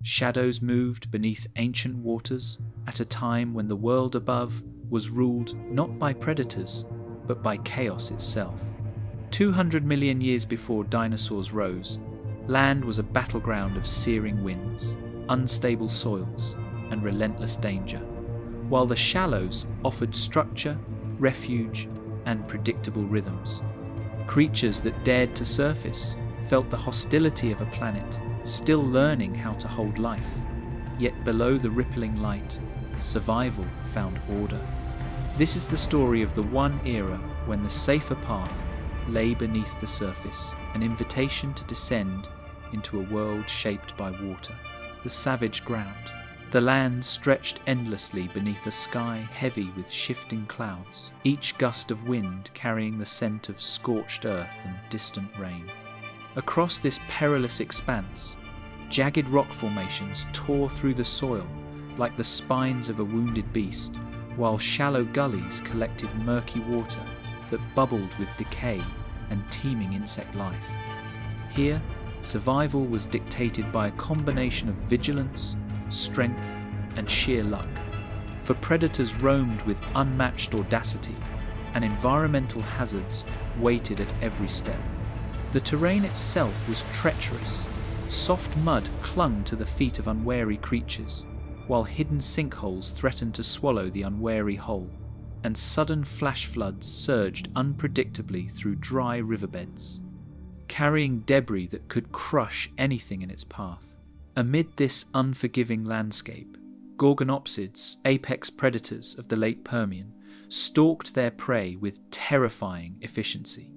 Shadows moved beneath ancient waters at a time when the world above was ruled not by predators, but by chaos itself. 200 million years before dinosaurs rose, land was a battleground of searing winds, unstable soils, and relentless danger, while the shallows offered structure, refuge, and predictable rhythms. Creatures that dared to surface felt the hostility of a planet still learning how to hold life, yet below the rippling light, survival found order. This is the story of the one era when the safer path lay beneath the surface, an invitation to descend into a world shaped by water, the savage ground. The land stretched endlessly beneath a sky heavy with shifting clouds, each gust of wind carrying the scent of scorched earth and distant rain. Across this perilous expanse, jagged rock formations tore through the soil like the spines of a wounded beast, while shallow gullies collected murky water that bubbled with decay and teeming insect life. Here, survival was dictated by a combination of vigilance, strength, and sheer luck, for predators roamed with unmatched audacity, and environmental hazards waited at every step. The terrain itself was treacherous. Soft mud clung to the feet of unwary creatures, while hidden sinkholes threatened to swallow the unwary whole, and sudden flash floods surged unpredictably through dry riverbeds, carrying debris that could crush anything in its path. Amid this unforgiving landscape, Gorgonopsids, apex predators of the late Permian, stalked their prey with terrifying efficiency.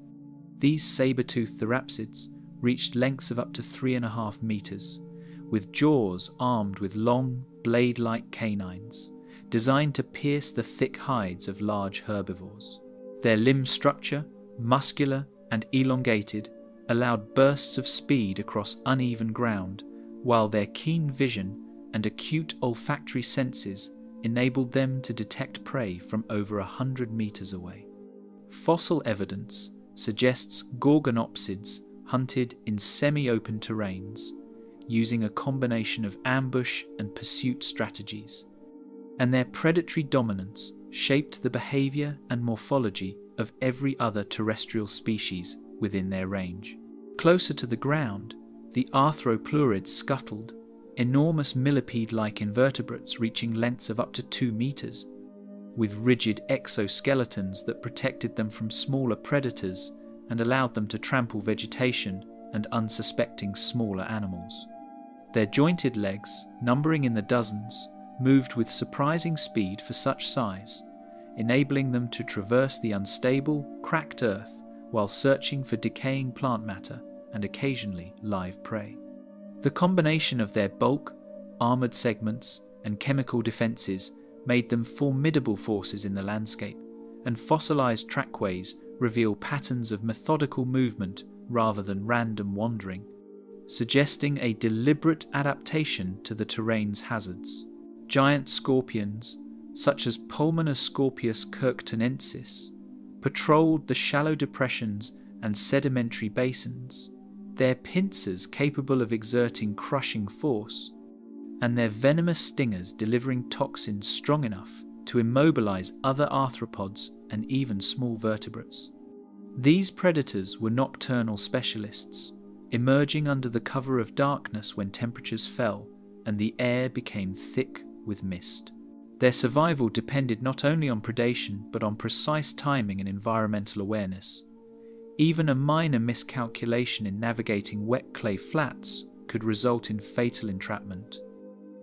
These saber-toothed therapsids reached lengths of up to 3.5 meters, with jaws armed with long, blade-like canines, designed to pierce the thick hides of large herbivores. Their limb structure, muscular and elongated, allowed bursts of speed across uneven ground, while their keen vision and acute olfactory senses enabled them to detect prey from over 100 meters away. Fossil evidence suggests Gorgonopsids hunted in semi-open terrains, using a combination of ambush and pursuit strategies, and their predatory dominance shaped the behavior and morphology of every other terrestrial species within their range. Closer to the ground, the arthroplurids scuttled, enormous millipede-like invertebrates reaching lengths of up to 2 meters, with rigid exoskeletons that protected them from smaller predators and allowed them to trample vegetation and unsuspecting smaller animals. Their jointed legs, numbering in the dozens, moved with surprising speed for such size, enabling them to traverse the unstable, cracked earth while searching for decaying plant matter and occasionally live prey. The combination of their bulk, armoured segments, and chemical defences made them formidable forces in the landscape, and fossilised trackways reveal patterns of methodical movement rather than random wandering, suggesting a deliberate adaptation to the terrain's hazards. Giant scorpions, such as Pulmonoscorpius kirktonensis, patrolled the shallow depressions and sedimentary basins, their pincers capable of exerting crushing force, and their venomous stingers delivering toxins strong enough to immobilize other arthropods and even small vertebrates. These predators were nocturnal specialists, emerging under the cover of darkness when temperatures fell and the air became thick with mist. Their survival depended not only on predation but on precise timing and environmental awareness. Even a minor miscalculation in navigating wet clay flats could result in fatal entrapment.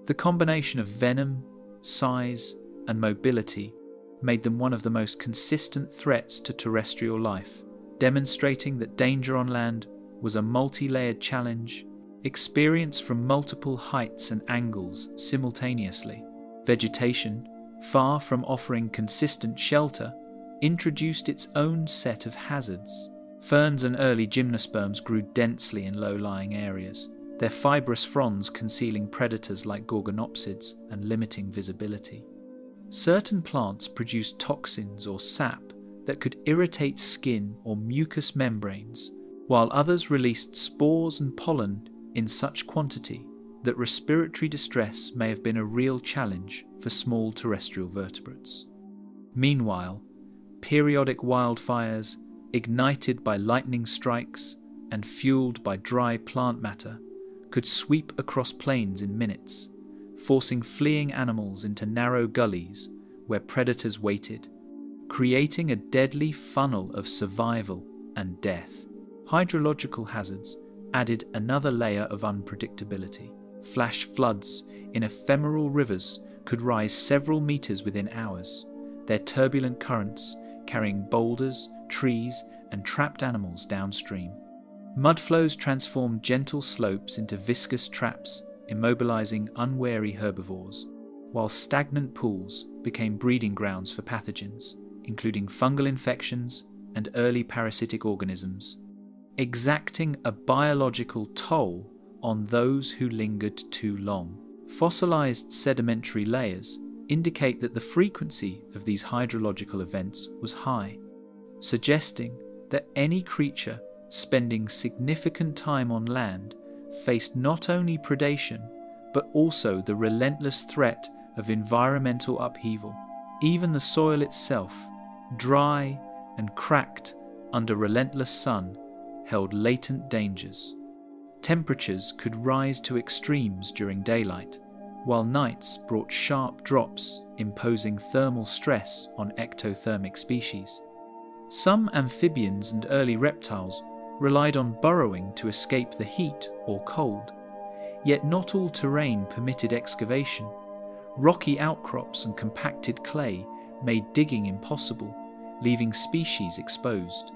The combination of venom, size, and mobility made them one of the most consistent threats to terrestrial life, demonstrating that danger on land was a multi-layered challenge, experienced from multiple heights and angles simultaneously. Vegetation, far from offering consistent shelter, introduced its own set of hazards. Ferns and early gymnosperms grew densely in low-lying areas, their fibrous fronds concealing predators like Gorgonopsids and limiting visibility. Certain plants produced toxins or sap that could irritate skin or mucous membranes, while others released spores and pollen in such quantity that respiratory distress may have been a real challenge for small terrestrial vertebrates. Meanwhile, periodic wildfires, ignited by lightning strikes and fueled by dry plant matter, could sweep across plains in minutes, forcing fleeing animals into narrow gullies where predators waited, creating a deadly funnel of survival and death. Hydrological hazards added another layer of unpredictability. Flash floods in ephemeral rivers could rise several meters within hours, their turbulent currents carrying boulders, trees, and trapped animals downstream. Mudflows transformed gentle slopes into viscous traps, immobilizing unwary herbivores, while stagnant pools became breeding grounds for pathogens, including fungal infections and early parasitic organisms, exacting a biological toll on those who lingered too long. Fossilized sedimentary layers indicate that the frequency of these hydrological events was high, suggesting that any creature spending significant time on land faced not only predation, but also the relentless threat of environmental upheaval. Even the soil itself, dry and cracked under relentless sun, held latent dangers. Temperatures could rise to extremes during daylight, while nights brought sharp drops imposing thermal stress on ectothermic species. Some amphibians and early reptiles relied on burrowing to escape the heat or cold, yet not all terrain permitted excavation. Rocky outcrops and compacted clay made digging impossible, leaving species exposed.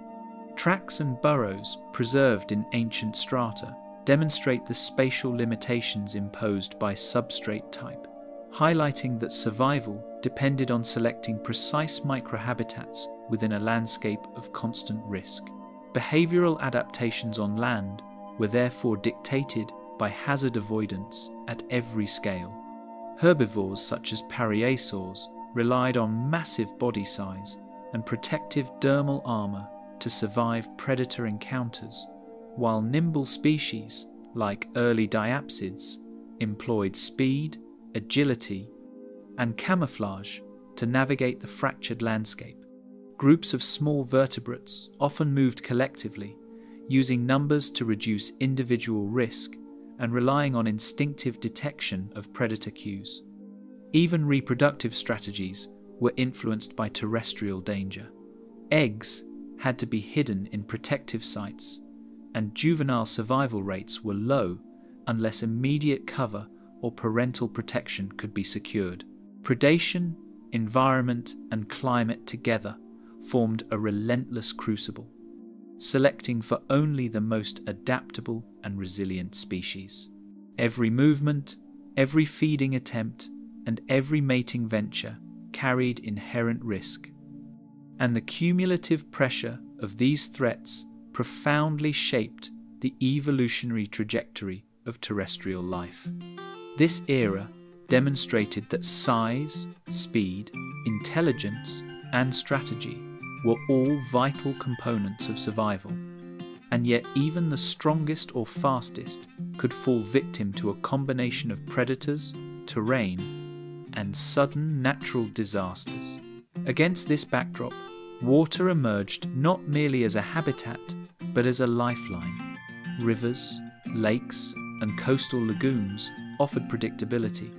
Tracks and burrows preserved in ancient strata demonstrate the spatial limitations imposed by substrate type, highlighting that survival depended on selecting precise microhabitats within a landscape of constant risk. Behavioral adaptations on land were therefore dictated by hazard avoidance at every scale. Herbivores such as parasaurs relied on massive body size and protective dermal armor to survive predator encounters, while nimble species like early diapsids employed speed, agility, and camouflage to navigate the fractured landscape. Groups of small vertebrates often moved collectively, using numbers to reduce individual risk and relying on instinctive detection of predator cues. Even reproductive strategies were influenced by terrestrial danger. Eggs had to be hidden in protective sites, and juvenile survival rates were low unless immediate cover or parental protection could be secured. Predation, environment, and climate together formed a relentless crucible, selecting for only the most adaptable and resilient species. Every movement, every feeding attempt, and every mating venture carried inherent risk, and the cumulative pressure of these threats profoundly shaped the evolutionary trajectory of terrestrial life. This era demonstrated that size, speed, intelligence, and strategy were all vital components of survival, and yet even the strongest or fastest could fall victim to a combination of predators, terrain, and sudden natural disasters. Against this backdrop, water emerged not merely as a habitat, but as a lifeline. Rivers, lakes, and coastal lagoons offered predictability.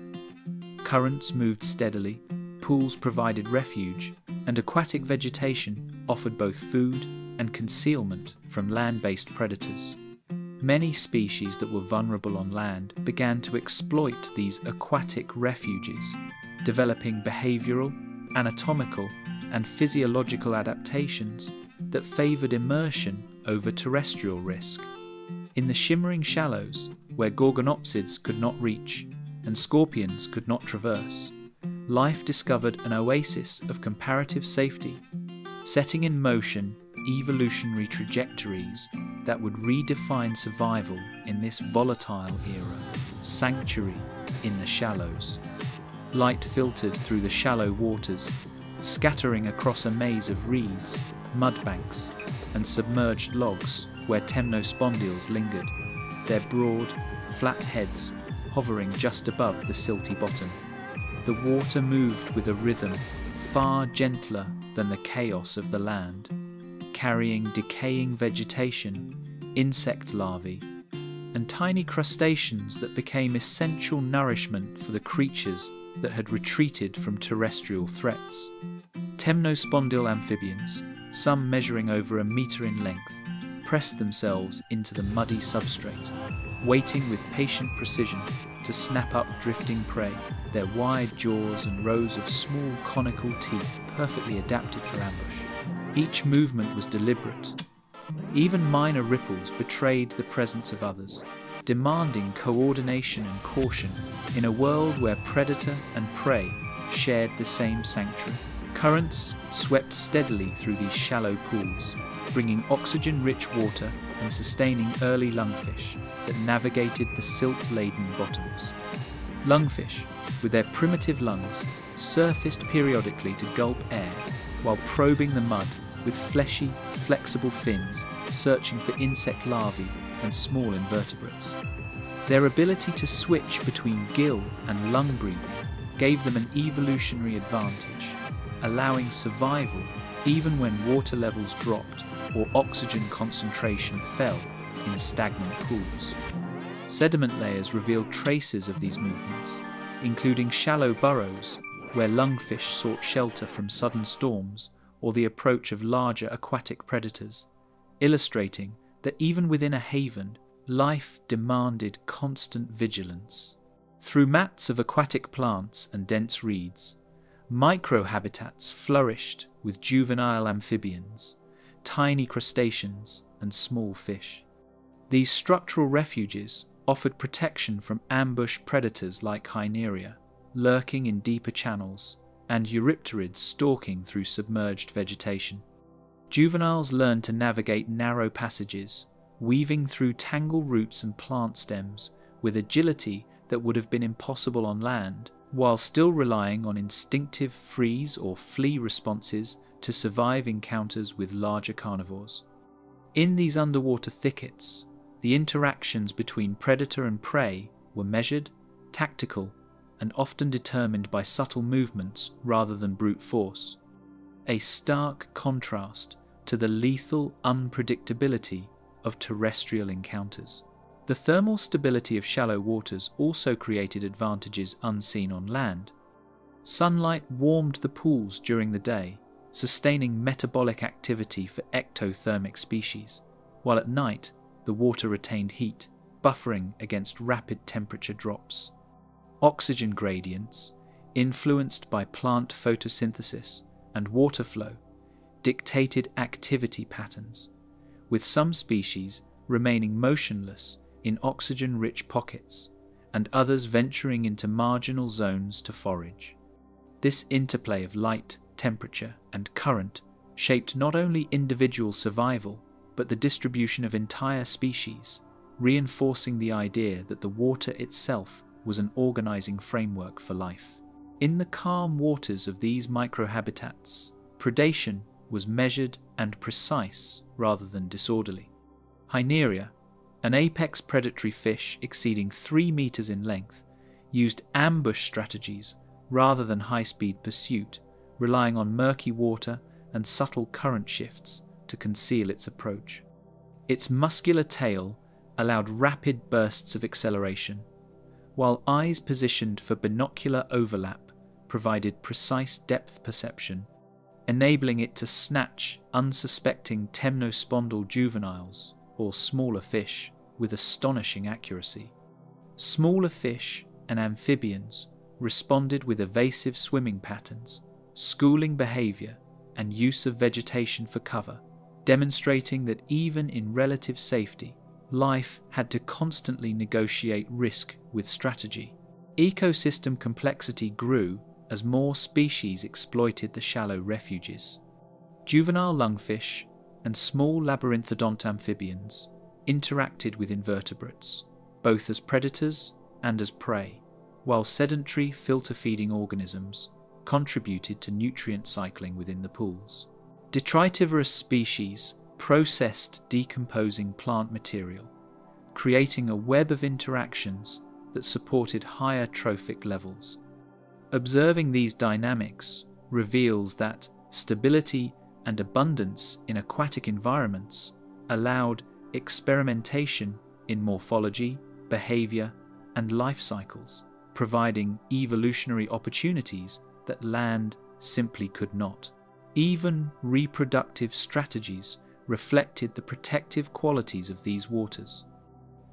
Currents moved steadily, pools provided refuge, and aquatic vegetation offered both food and concealment from land-based predators. Many species that were vulnerable on land began to exploit these aquatic refuges, developing behavioral, anatomical, and physiological adaptations that favored immersion over terrestrial risk. In the shimmering shallows, where gorgonopsids could not reach and scorpions could not traverse, life discovered an oasis of comparative safety, setting in motion evolutionary trajectories that would redefine survival in this volatile era. Sanctuary in the shallows. Light filtered through the shallow waters, scattering across a maze of reeds, mudbanks, and submerged logs where temnospondyls lingered, their broad, flat heads hovering just above the silty bottom. The water moved with a rhythm far gentler than the chaos of the land, carrying decaying vegetation, insect larvae, and tiny crustaceans that became essential nourishment for the creatures that had retreated from terrestrial threats. Temnospondyle amphibians, some measuring over a metre in length, pressed themselves into the muddy substrate, waiting with patient precision to snap up drifting prey, their wide jaws and rows of small conical teeth perfectly adapted for ambush. Each movement was deliberate. Even minor ripples betrayed the presence of others, demanding coordination and caution in a world where predator and prey shared the same sanctuary. Currents swept steadily through these shallow pools, bringing oxygen-rich water and sustaining early lungfish that navigated the silt-laden bottoms. Lungfish, with their primitive lungs, surfaced periodically to gulp air while probing the mud with fleshy, flexible fins, searching for insect larvae and small invertebrates. Their ability to switch between gill and lung breathing gave them an evolutionary advantage, allowing survival even when water levels dropped or oxygen concentration fell in stagnant pools. Sediment layers revealed traces of these movements, including shallow burrows where lungfish sought shelter from sudden storms or the approach of larger aquatic predators, illustrating that even within a haven, life demanded constant vigilance. Through mats of aquatic plants and dense reeds, microhabitats flourished with juvenile amphibians, tiny crustaceans, and small fish. These structural refuges offered protection from ambush predators like Hyneria, lurking in deeper channels, and eurypterids stalking through submerged vegetation. Juveniles learned to navigate narrow passages, weaving through tangled roots and plant stems with agility that would have been impossible on land, while still relying on instinctive freeze or flee responses to survive encounters with larger carnivores. In these underwater thickets, the interactions between predator and prey were measured, tactical, and often determined by subtle movements rather than brute force, a stark contrast to the lethal unpredictability of terrestrial encounters. The thermal stability of shallow waters also created advantages unseen on land. Sunlight warmed the pools during the day, sustaining metabolic activity for ectothermic species, while at night the water retained heat, buffering against rapid temperature drops. Oxygen gradients, influenced by plant photosynthesis and water flow, dictated activity patterns, with some species remaining motionless in oxygen-rich pockets and others venturing into marginal zones to forage. This interplay of light, temperature, and current shaped not only individual survival, but the distribution of entire species, reinforcing the idea that the water itself was an organizing framework for life. In the calm waters of these microhabitats, predation was measured and precise rather than disorderly. Hyneria, an apex predatory fish exceeding 3 meters in length, used ambush strategies rather than high-speed pursuit, relying on murky water and subtle current shifts to conceal its approach. Its muscular tail allowed rapid bursts of acceleration, while eyes positioned for binocular overlap provided precise depth perception, enabling it to snatch unsuspecting temnospondyle juveniles, or smaller fish, with astonishing accuracy. Smaller fish and amphibians responded with evasive swimming patterns, schooling behavior, and use of vegetation for cover, demonstrating that even in relative safety, life had to constantly negotiate risk with strategy. Ecosystem complexity grew as more species exploited the shallow refuges. Juvenile lungfish and small labyrinthodont amphibians interacted with invertebrates, both as predators and as prey, while sedentary filter-feeding organisms contributed to nutrient cycling within the pools. Detritivorous species processed decomposing plant material, creating a web of interactions that supported higher trophic levels. Observing these dynamics reveals that stability and abundance in aquatic environments allowed experimentation in morphology, behavior, and life cycles, providing evolutionary opportunities that land simply could not. Even reproductive strategies reflected the protective qualities of these waters.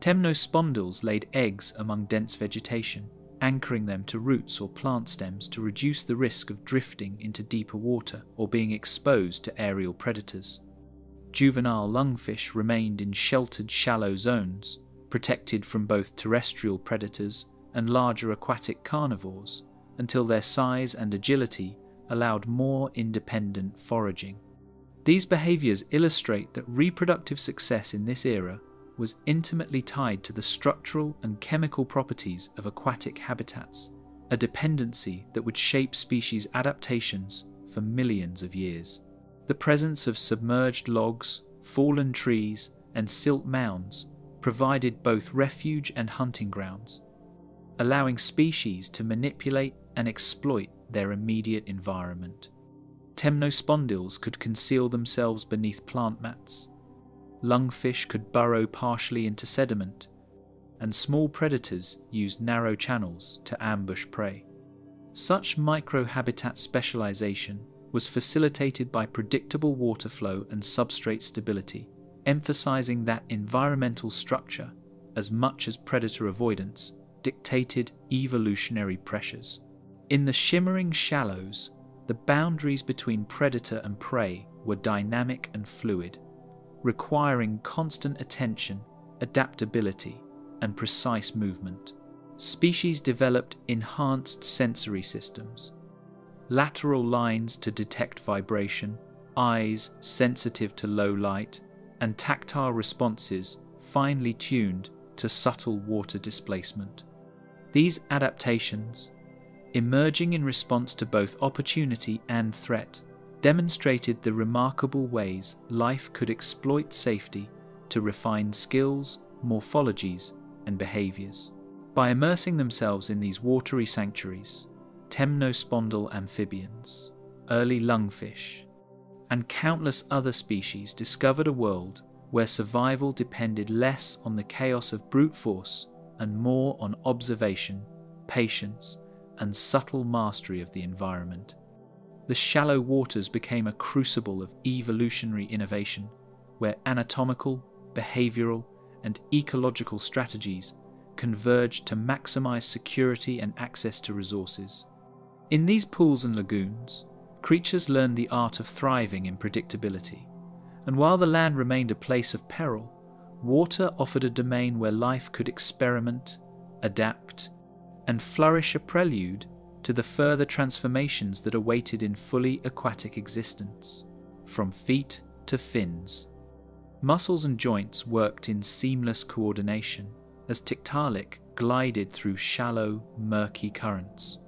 Temnospondyls laid eggs among dense vegetation, anchoring them to roots or plant stems to reduce the risk of drifting into deeper water or being exposed to aerial predators. Juvenile lungfish remained in sheltered shallow zones, protected from both terrestrial predators and larger aquatic carnivores, until their size and agility allowed more independent foraging. These behaviors illustrate that reproductive success in this era was intimately tied to the structural and chemical properties of aquatic habitats, a dependency that would shape species adaptations for millions of years. The presence of submerged logs, fallen trees, and silt mounds provided both refuge and hunting grounds, allowing species to manipulate and exploit their immediate environment. Temnospondyls could conceal themselves beneath plant mats, lungfish could burrow partially into sediment, and small predators used narrow channels to ambush prey. Such microhabitat specialization was facilitated by predictable water flow and substrate stability, emphasizing that environmental structure, as much as predator avoidance, dictated evolutionary pressures. In the shimmering shallows, the boundaries between predator and prey were dynamic and fluid, requiring constant attention, adaptability, and precise movement. Species developed enhanced sensory systems, lateral lines to detect vibration, eyes sensitive to low light, and tactile responses finely tuned to subtle water displacement. These adaptations, emerging in response to both opportunity and threat, demonstrated the remarkable ways life could exploit safety to refine skills, morphologies, and behaviors. By immersing themselves in these watery sanctuaries, temnospondyl amphibians, early lungfish, and countless other species discovered a world where survival depended less on the chaos of brute force and more on observation, patience, and subtle mastery of the environment. The shallow waters became a crucible of evolutionary innovation, where anatomical, behavioral, and ecological strategies converged to maximize security and access to resources. In these pools and lagoons, creatures learned the art of thriving in predictability, and while the land remained a place of peril, water offered a domain where life could experiment, adapt, and flourish, a prelude to the further transformations that awaited in fully aquatic existence. From feet to fins, muscles and joints worked in seamless coordination as Tiktaalik glided through shallow, murky currents,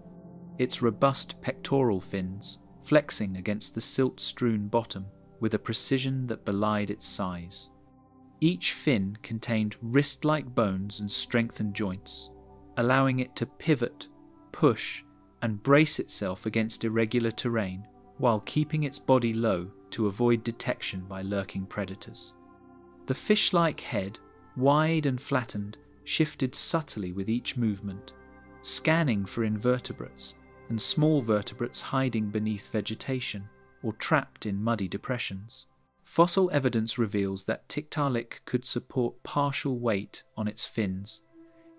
its robust pectoral fins flexing against the silt-strewn bottom with a precision that belied its size. Each fin contained wrist-like bones and strengthened joints, allowing it to pivot, push, and brace itself against irregular terrain while keeping its body low to avoid detection by lurking predators. The fish-like head, wide and flattened, shifted subtly with each movement, scanning for invertebrates and small vertebrates hiding beneath vegetation or trapped in muddy depressions. Fossil evidence reveals that Tiktaalik could support partial weight on its fins,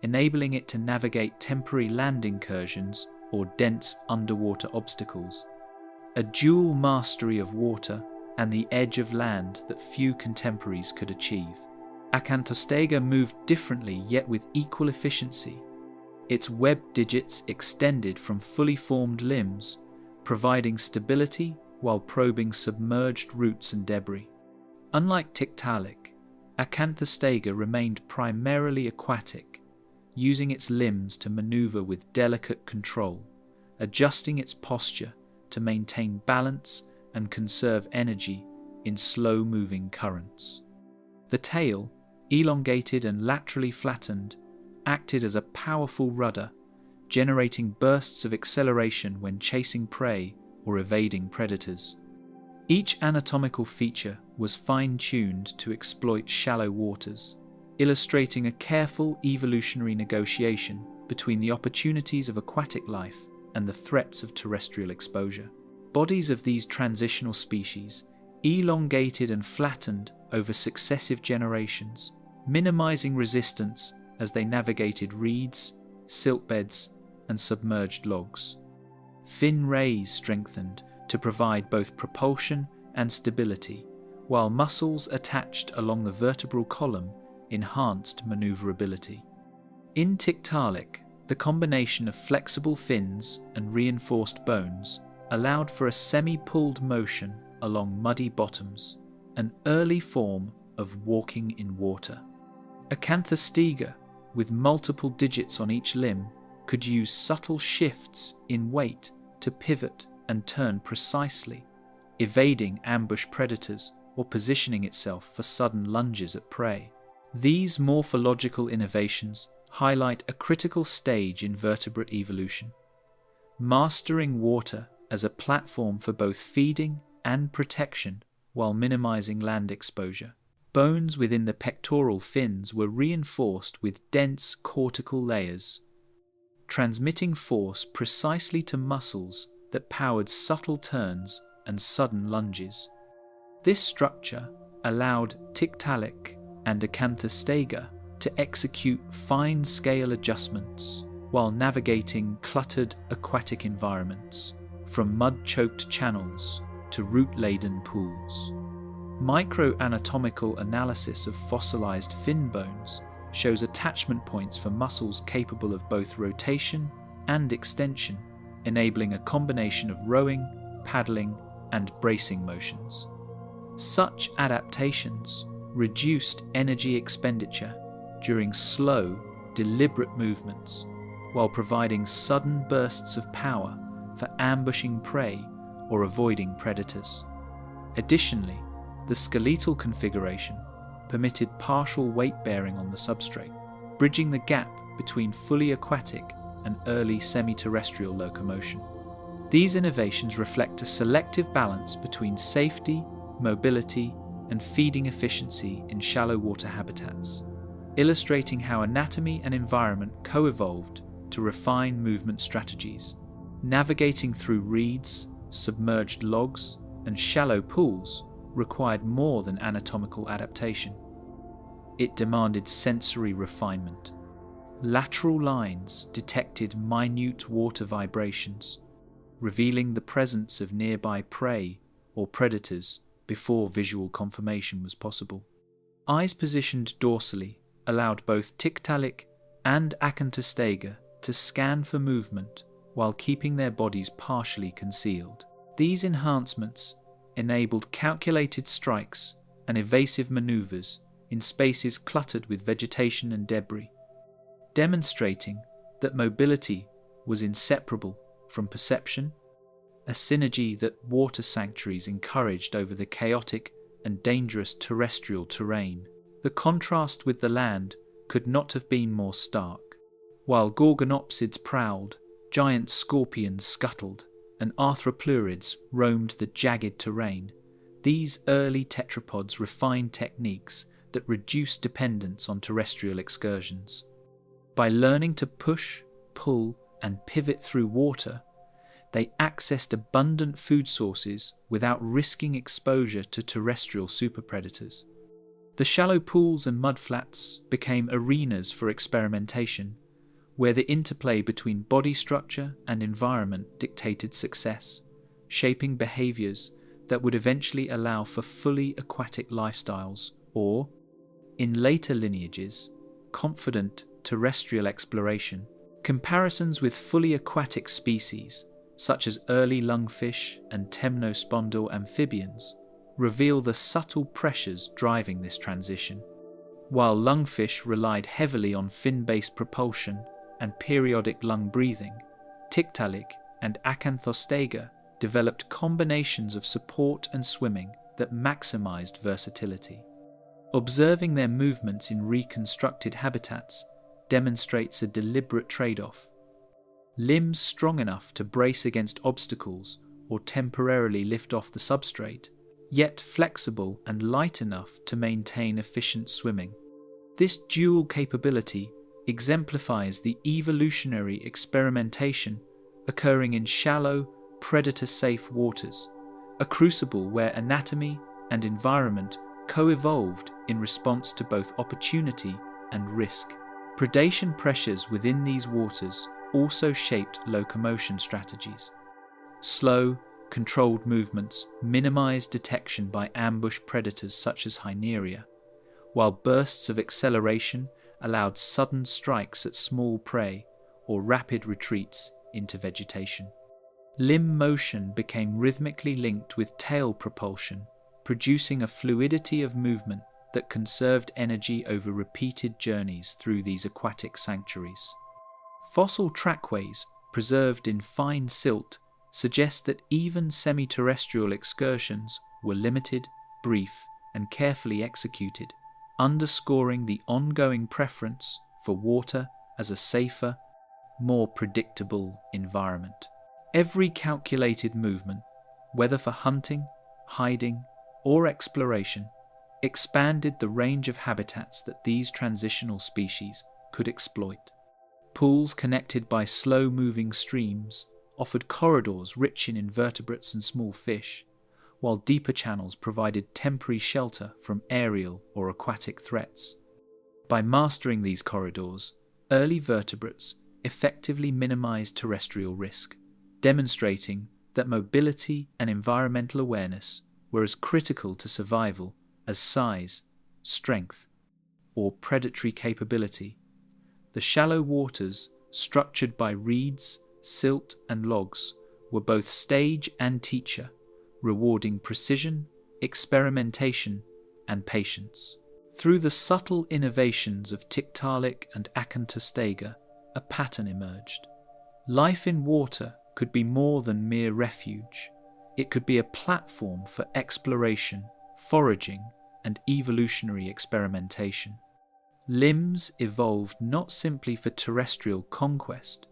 enabling it to navigate temporary land incursions or dense underwater obstacles. A dual mastery of water and the edge of land that few contemporaries could achieve. Acanthostega moved differently yet with equal efficiency. Its webbed digits extended from fully formed limbs, providing stability while probing submerged roots and debris. Unlike Tiktaalik, Acanthostega remained primarily aquatic, using its limbs to maneuver with delicate control, adjusting its posture to maintain balance and conserve energy in slow-moving currents. The tail, elongated and laterally flattened, acted as a powerful rudder, generating bursts of acceleration when chasing prey or evading predators. Each anatomical feature was fine-tuned to exploit shallow waters, illustrating a careful evolutionary negotiation between the opportunities of aquatic life and the threats of terrestrial exposure. Bodies of these transitional species elongated and flattened over successive generations, minimizing resistance as they navigated reeds, siltbeds, and submerged logs. Fin rays strengthened to provide both propulsion and stability, while muscles attached along the vertebral column enhanced maneuverability. In Tiktaalik, the combination of flexible fins and reinforced bones allowed for a semi-pulled motion along muddy bottoms, an early form of walking in water. Acanthostega, with multiple digits on each limb, could use subtle shifts in weight to pivot and turn precisely, evading ambush predators or positioning itself for sudden lunges at prey. These morphological innovations highlight a critical stage in vertebrate evolution, mastering water as a platform for both feeding and protection while minimizing land exposure. Bones within the pectoral fins were reinforced with dense cortical layers, transmitting force precisely to muscles that powered subtle turns and sudden lunges. This structure allowed Tiktaalik and Acanthostega to execute fine-scale adjustments while navigating cluttered aquatic environments, from mud-choked channels to root-laden pools. Microanatomical analysis of fossilized fin bones shows attachment points for muscles capable of both rotation and extension, enabling a combination of rowing, paddling, and bracing motions. Such adaptations reduced energy expenditure during slow, deliberate movements, while providing sudden bursts of power for ambushing prey or avoiding predators. Additionally, the skeletal configuration permitted partial weight bearing on the substrate, bridging the gap between fully aquatic and early semi-terrestrial locomotion. These innovations reflect a selective balance between safety, mobility, and feeding efficiency in shallow water habitats, illustrating how anatomy and environment co-evolved to refine movement strategies. Navigating through reeds, submerged logs, and shallow pools required more than anatomical adaptation. It demanded sensory refinement. Lateral lines detected minute water vibrations, revealing the presence of nearby prey or predators before visual confirmation was possible. Eyes positioned dorsally allowed both Tiktaalik and Acanthostega to scan for movement while keeping their bodies partially concealed. These enhancements enabled calculated strikes and evasive maneuvers in spaces cluttered with vegetation and debris, demonstrating that mobility was inseparable from perception, a synergy that water sanctuaries encouraged over the chaotic and dangerous terrestrial terrain. The contrast with the land could not have been more stark. While gorgonopsids prowled, giant scorpions scuttled, and arthropleurids roamed the jagged terrain, these early tetrapods refined techniques that reduced dependence on terrestrial excursions. By learning to push, pull, and pivot through water, they accessed abundant food sources without risking exposure to terrestrial superpredators. The shallow pools and mudflats became arenas for experimentation, where the interplay between body structure and environment dictated success, shaping behaviors that would eventually allow for fully aquatic lifestyles or, in later lineages, confident terrestrial exploration. Comparisons with fully aquatic species, such as early lungfish and temnospondyl amphibians, reveal the subtle pressures driving this transition. While lungfish relied heavily on fin-based propulsion and periodic lung breathing, Tiktaalik and Acanthostega developed combinations of support and swimming that maximized versatility. Observing their movements in reconstructed habitats demonstrates a deliberate trade-off. Limbs strong enough to brace against obstacles or temporarily lift off the substrate, yet flexible and light enough to maintain efficient swimming. This dual capability exemplifies the evolutionary experimentation occurring in shallow, predator-safe waters, a crucible where anatomy and environment co-evolved in response to both opportunity and risk. Predation pressures within these waters also shaped locomotion strategies. Slow, controlled movements minimized detection by ambush predators such as Hyneria, while bursts of acceleration allowed sudden strikes at small prey or rapid retreats into vegetation. Limb motion became rhythmically linked with tail propulsion, producing a fluidity of movement that conserved energy over repeated journeys through these aquatic sanctuaries. Fossil trackways, preserved in fine silt, suggest that even semi-terrestrial excursions were limited, brief, and carefully executed, underscoring the ongoing preference for water as a safer, more predictable environment. Every calculated movement, whether for hunting, hiding, or exploration, expanded the range of habitats that these transitional species could exploit. Pools connected by slow-moving streams offered corridors rich in invertebrates and small fish, while deeper channels provided temporary shelter from aerial or aquatic threats. By mastering these corridors, early vertebrates effectively minimized terrestrial risk, demonstrating that mobility and environmental awareness were as critical to survival as size, strength, or predatory capability. The shallow waters, structured by reeds, silt, and logs, were both stage and teacher, rewarding precision, experimentation, and patience. Through the subtle innovations of Tiktaalik and Acantostega, a pattern emerged. Life in water could be more than mere refuge. It could be a platform for exploration, foraging, and evolutionary experimentation. Limbs evolved not simply for terrestrial conquest,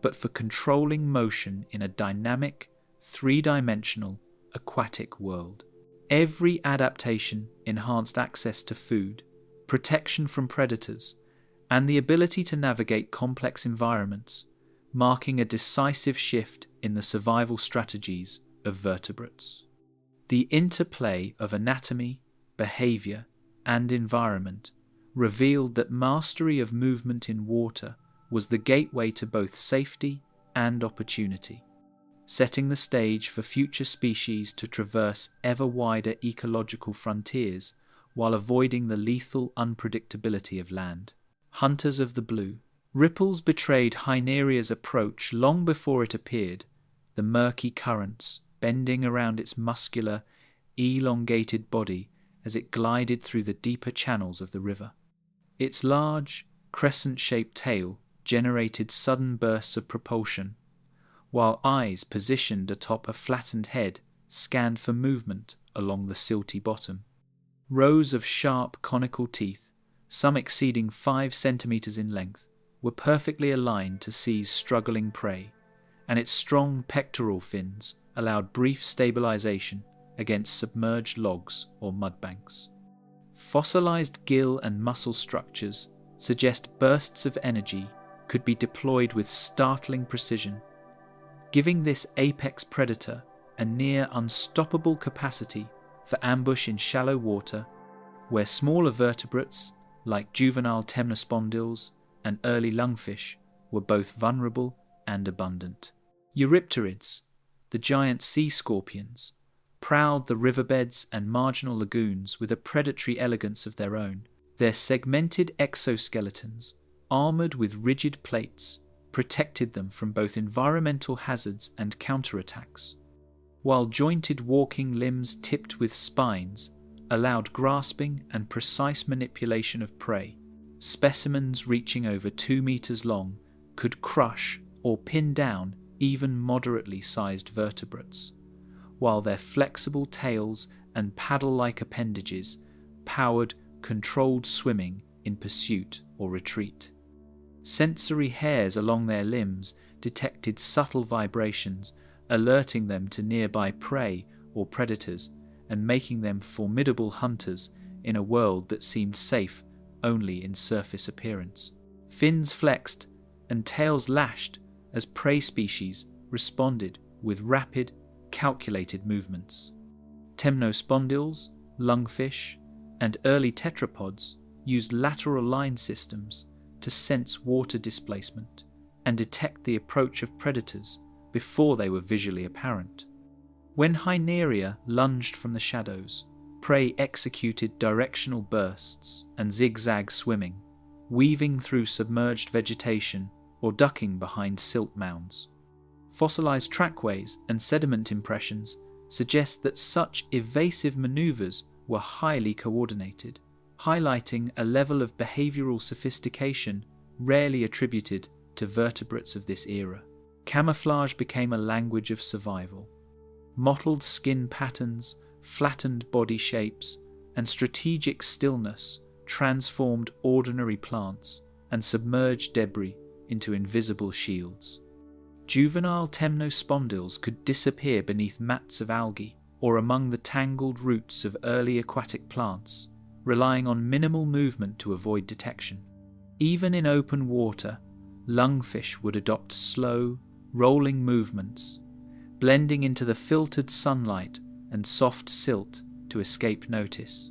but for controlling motion in a dynamic, three-dimensional, aquatic world. Every adaptation enhanced access to food, protection from predators, and the ability to navigate complex environments, marking a decisive shift in the survival strategies of vertebrates. The interplay of anatomy, behavior, and environment revealed that mastery of movement in water was the gateway to both safety and opportunity, setting the stage for future species to traverse ever wider ecological frontiers while avoiding the lethal unpredictability of land. Hunters of the blue. Ripples betrayed Hyneria's approach long before it appeared, the murky currents bending around its muscular, elongated body as it glided through the deeper channels of the river. Its large, crescent-shaped tail generated sudden bursts of propulsion, while eyes positioned atop a flattened head scanned for movement along the silty bottom. Rows of sharp, conical teeth, some exceeding 5 centimeters in length, were perfectly aligned to seize struggling prey, and its strong pectoral fins allowed brief stabilization against submerged logs or mudbanks. Fossilized gill and muscle structures suggest bursts of energy could be deployed with startling precision, giving this apex predator a near unstoppable capacity for ambush in shallow water, where smaller vertebrates like juvenile temnospondyls and early lungfish were both vulnerable and abundant. Eurypterids, the giant sea scorpions, prowled the riverbeds and marginal lagoons with a predatory elegance of their own. Their segmented exoskeletons, armoured with rigid plates, protected them from both environmental hazards and counterattacks, while jointed walking limbs tipped with spines allowed grasping and precise manipulation of prey. Specimens reaching over 2 meters long could crush or pin down even moderately sized vertebrates, while their flexible tails and paddle-like appendages powered controlled swimming in pursuit or retreat. Sensory hairs along their limbs detected subtle vibrations, alerting them to nearby prey or predators and making them formidable hunters in a world that seemed safe only in surface appearance. Fins flexed and tails lashed as prey species responded with rapid, calculated movements. Temnospondyls, lungfish, and early tetrapods used lateral line systems to sense water displacement and detect the approach of predators before they were visually apparent. When Hyneria lunged from the shadows, prey executed directional bursts and zigzag swimming, weaving through submerged vegetation or ducking behind silt mounds. Fossilized trackways and sediment impressions suggest that such evasive maneuvers were highly coordinated, highlighting a level of behavioral sophistication rarely attributed to vertebrates of this era. Camouflage became a language of survival. Mottled skin patterns, flattened body shapes, and strategic stillness transformed ordinary plants and submerged debris into invisible shields. Juvenile temnospondyls could disappear beneath mats of algae or among the tangled roots of early aquatic plants, relying on minimal movement to avoid detection. Even in open water, lungfish would adopt slow, rolling movements, blending into the filtered sunlight and soft silt to escape notice.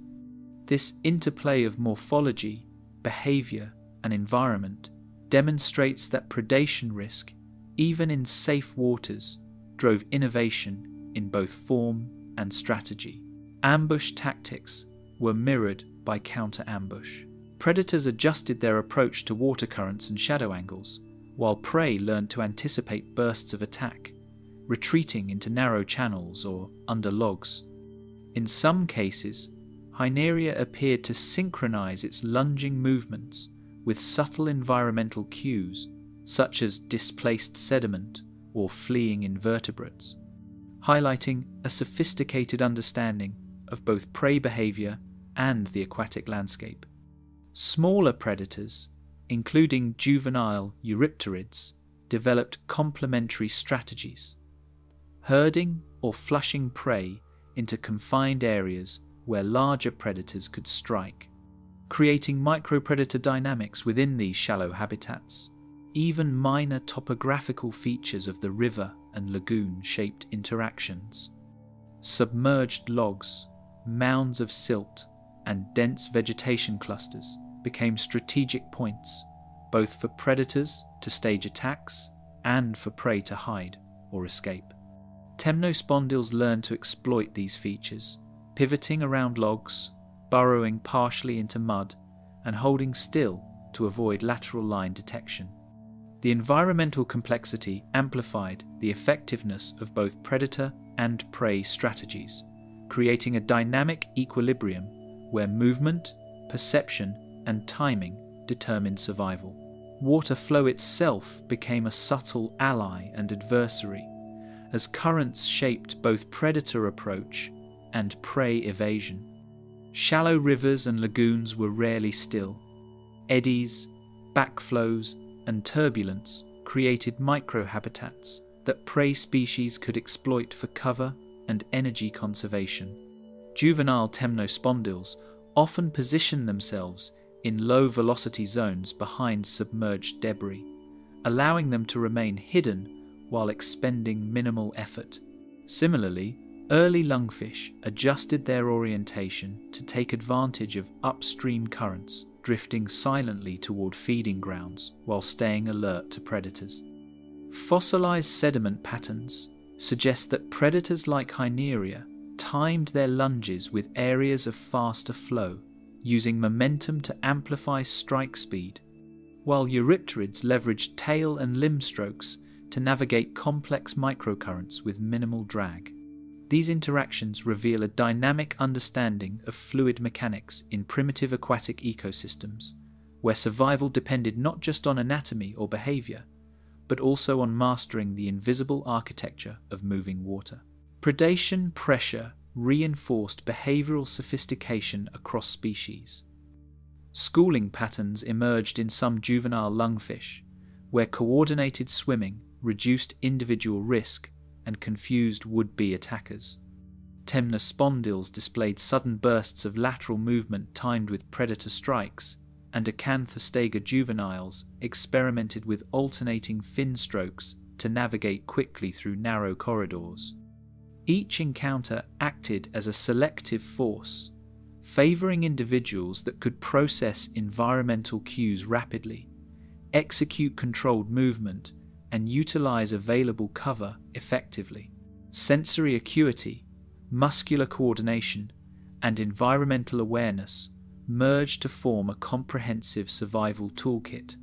This interplay of morphology, behavior, and environment demonstrates that predation risk, even in safe waters, drove innovation in both form and strategy. Ambush tactics were mirrored by counter-ambush. Predators adjusted their approach to water currents and shadow angles, while prey learned to anticipate bursts of attack, retreating into narrow channels or under logs. In some cases, Hyneria appeared to synchronize its lunging movements with subtle environmental cues, such as displaced sediment or fleeing invertebrates, highlighting a sophisticated understanding of both prey behavior and the aquatic landscape. Smaller predators, including juvenile eurypterids, developed complementary strategies, herding or flushing prey into confined areas where larger predators could strike, creating micropredator dynamics within these shallow habitats. Even minor topographical features of the river and lagoon shaped interactions. Submerged logs, mounds of silt, and dense vegetation clusters became strategic points, both for predators to stage attacks and for prey to hide or escape. Temnospondyls learned to exploit these features, pivoting around logs, burrowing partially into mud, and holding still to avoid lateral line detection. The environmental complexity amplified the effectiveness of both predator and prey strategies, creating a dynamic equilibrium where movement, perception, and timing determined survival. Water flow itself became a subtle ally and adversary, as currents shaped both predator approach and prey evasion. Shallow rivers and lagoons were rarely still. Eddies, backflows, and turbulence created microhabitats that prey species could exploit for cover and energy conservation. Juvenile temnospondyls often position themselves in low-velocity zones behind submerged debris, allowing them to remain hidden while expending minimal effort. Similarly, early lungfish adjusted their orientation to take advantage of upstream currents, drifting silently toward feeding grounds while staying alert to predators. Fossilized sediment patterns suggest that predators like Hyneria timed their lunges with areas of faster flow, using momentum to amplify strike speed, while eurypterids leveraged tail and limb strokes to navigate complex microcurrents with minimal drag. These interactions reveal a dynamic understanding of fluid mechanics in primitive aquatic ecosystems, where survival depended not just on anatomy or behavior, but also on mastering the invisible architecture of moving water. Predation pressure reinforced behavioral sophistication across species. Schooling patterns emerged in some juvenile lungfish, where coordinated swimming reduced individual risk and confused would-be attackers. Temnospondyls displayed sudden bursts of lateral movement timed with predator strikes, and Acanthostega juveniles experimented with alternating fin strokes to navigate quickly through narrow corridors. Each encounter acted as a selective force, favoring individuals that could process environmental cues rapidly, execute controlled movement, and utilize available cover effectively. Sensory acuity, muscular coordination, and environmental awareness merged to form a comprehensive survival toolkit.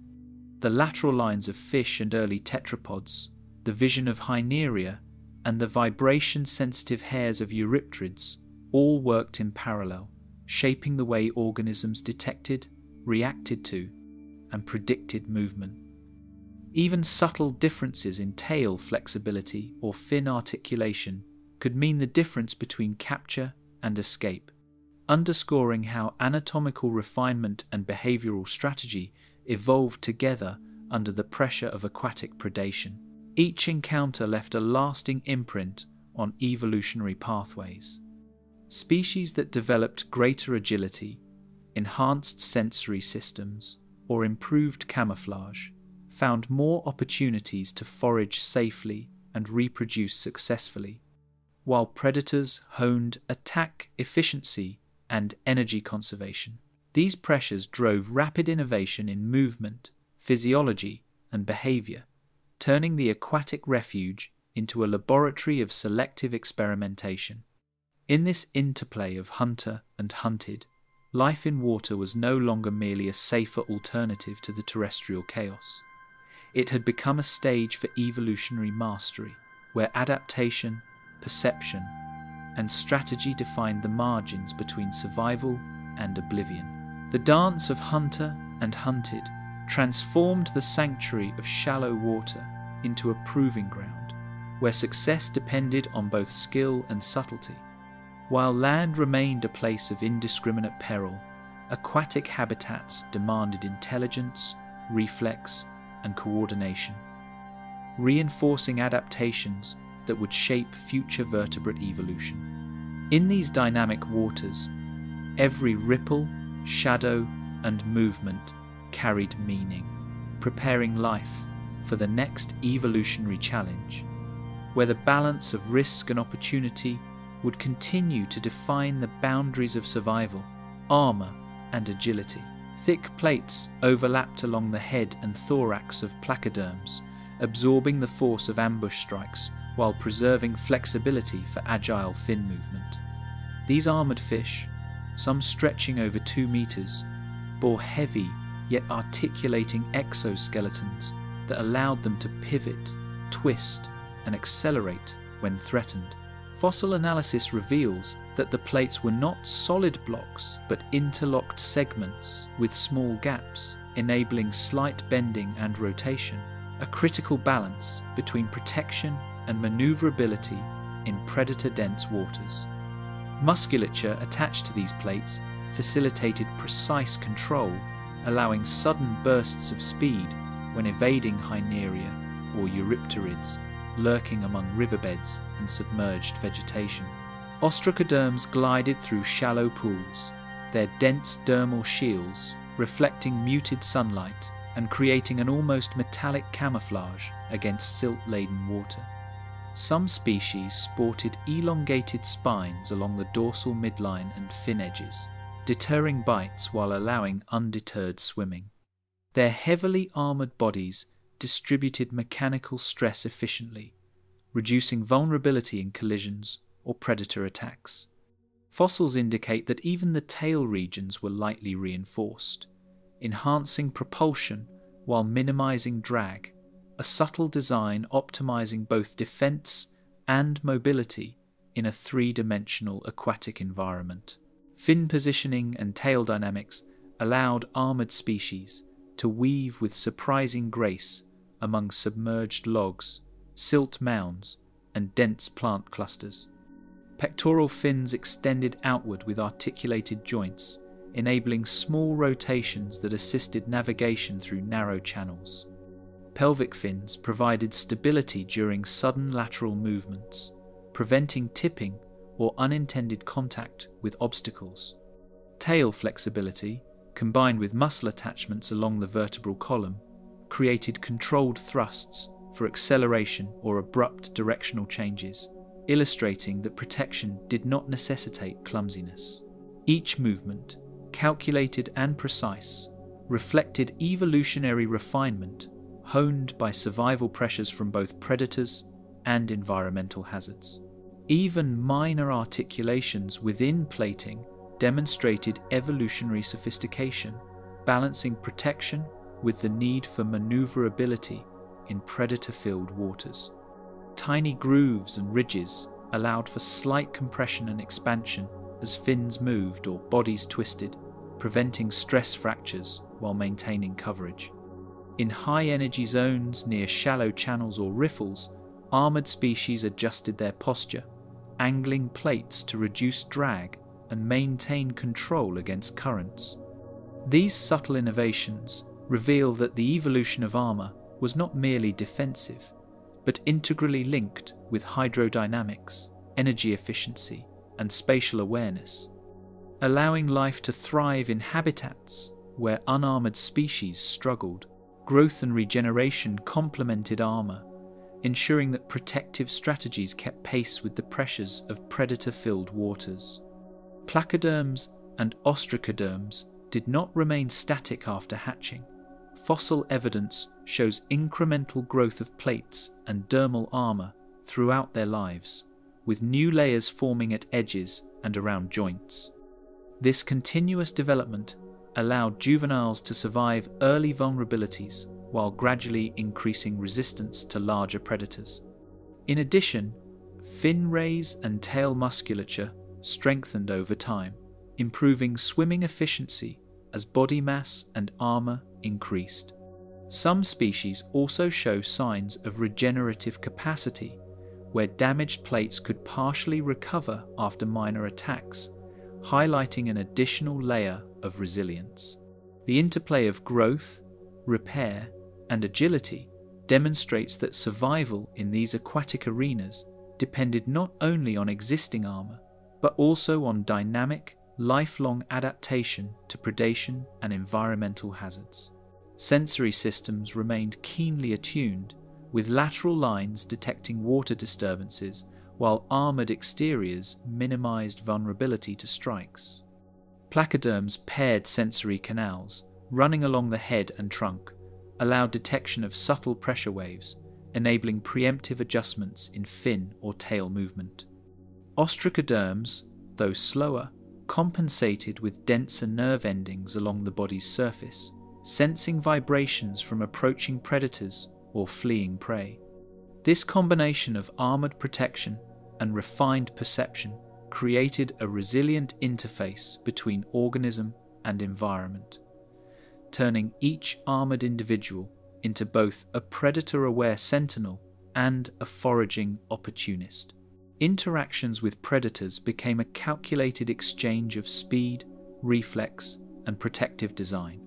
The lateral lines of fish and early tetrapods, the vision of Hyneria, and the vibration-sensitive hairs of eurypterids all worked in parallel, shaping the way organisms detected, reacted to, and predicted movement. Even subtle differences in tail flexibility or fin articulation could mean the difference between capture and escape, underscoring how anatomical refinement and behavioral strategy evolved together under the pressure of aquatic predation. Each encounter left a lasting imprint on evolutionary pathways. Species that developed greater agility, enhanced sensory systems, or improved camouflage found more opportunities to forage safely and reproduce successfully, while predators honed attack efficiency and energy conservation. These pressures drove rapid innovation in movement, physiology, and behavior, turning the aquatic refuge into a laboratory of selective experimentation. In this interplay of hunter and hunted, life in water was no longer merely a safer alternative to the terrestrial chaos. It had become a stage for evolutionary mastery, where adaptation, perception, and strategy defined the margins between survival and oblivion. The dance of hunter and hunted transformed the sanctuary of shallow water into a proving ground, where success depended on both skill and subtlety. While land remained a place of indiscriminate peril, aquatic habitats demanded intelligence, reflex, and coordination, reinforcing adaptations that would shape future vertebrate evolution. In these dynamic waters, every ripple, shadow, and movement carried meaning, preparing life for the next evolutionary challenge, where the balance of risk and opportunity would continue to define the boundaries of survival, armor, and agility. Thick plates overlapped along the head and thorax of placoderms, absorbing the force of ambush strikes while preserving flexibility for agile fin movement. These armored fish, some stretching over 2 meters, bore heavy yet articulating exoskeletons that allowed them to pivot, twist, and accelerate when threatened. Fossil analysis reveals that the plates were not solid blocks but interlocked segments with small gaps, enabling slight bending and rotation, a critical balance between protection and maneuverability in predator-dense waters. Musculature attached to these plates facilitated precise control, allowing sudden bursts of speed when evading Hyneria or eurypterids lurking among riverbeds and submerged vegetation. Ostracoderms glided through shallow pools, their dense dermal shields reflecting muted sunlight and creating an almost metallic camouflage against silt-laden water. Some species sported elongated spines along the dorsal midline and fin edges, deterring bites while allowing undeterred swimming. Their heavily armoured bodies distributed mechanical stress efficiently, reducing vulnerability in collisions or predator attacks. Fossils indicate that even the tail regions were lightly reinforced, enhancing propulsion while minimizing drag, a subtle design optimizing both defense and mobility in a 3-dimensional aquatic environment. Fin positioning and tail dynamics allowed armored species to weave with surprising grace among submerged logs, silt mounds, and dense plant clusters. Pectoral fins extended outward with articulated joints, enabling small rotations that assisted navigation through narrow channels. Pelvic fins provided stability during sudden lateral movements, preventing tipping or unintended contact with obstacles. Tail flexibility, combined with muscle attachments along the vertebral column, created controlled thrusts for acceleration or abrupt directional changes, illustrating that protection did not necessitate clumsiness. Each movement, calculated and precise, reflected evolutionary refinement honed by survival pressures from both predators and environmental hazards. Even minor articulations within plating demonstrated evolutionary sophistication, balancing protection with the need for maneuverability in predator-filled waters. Tiny grooves and ridges allowed for slight compression and expansion as fins moved or bodies twisted, preventing stress fractures while maintaining coverage. In high-energy zones near shallow channels or riffles, armoured species adjusted their posture, angling plates to reduce drag and maintain control against currents. These subtle innovations reveal that the evolution of armour was not merely defensive, but integrally linked with hydrodynamics, energy efficiency, and spatial awareness, allowing life to thrive in habitats where unarmoured species struggled. Growth and regeneration complemented armour, ensuring that protective strategies kept pace with the pressures of predator-filled waters. Placoderms and ostracoderms did not remain static after hatching. Fossil evidence shows incremental growth of plates and dermal armour throughout their lives, with new layers forming at edges and around joints. This continuous development allowed juveniles to survive early vulnerabilities while gradually increasing resistance to larger predators. In addition, fin rays and tail musculature strengthened over time, improving swimming efficiency as body mass and armour increased. Some species also show signs of regenerative capacity, where damaged plates could partially recover after minor attacks, highlighting an additional layer of resilience. The interplay of growth, repair, and agility demonstrates that survival in these aquatic arenas depended not only on existing armour, but also on dynamic, lifelong adaptation to predation and environmental hazards. Sensory systems remained keenly attuned, with lateral lines detecting water disturbances, while armoured exteriors minimised vulnerability to strikes. Placoderms' paired sensory canals, running along the head and trunk, allowed detection of subtle pressure waves, enabling preemptive adjustments in fin or tail movement. Ostracoderms, though slower, compensated with denser nerve endings along the body's surface, sensing vibrations from approaching predators or fleeing prey. This combination of armoured protection and refined perception created a resilient interface between organism and environment, turning each armoured individual into both a predator-aware sentinel and a foraging opportunist. Interactions with predators became a calculated exchange of speed, reflex, and protective design.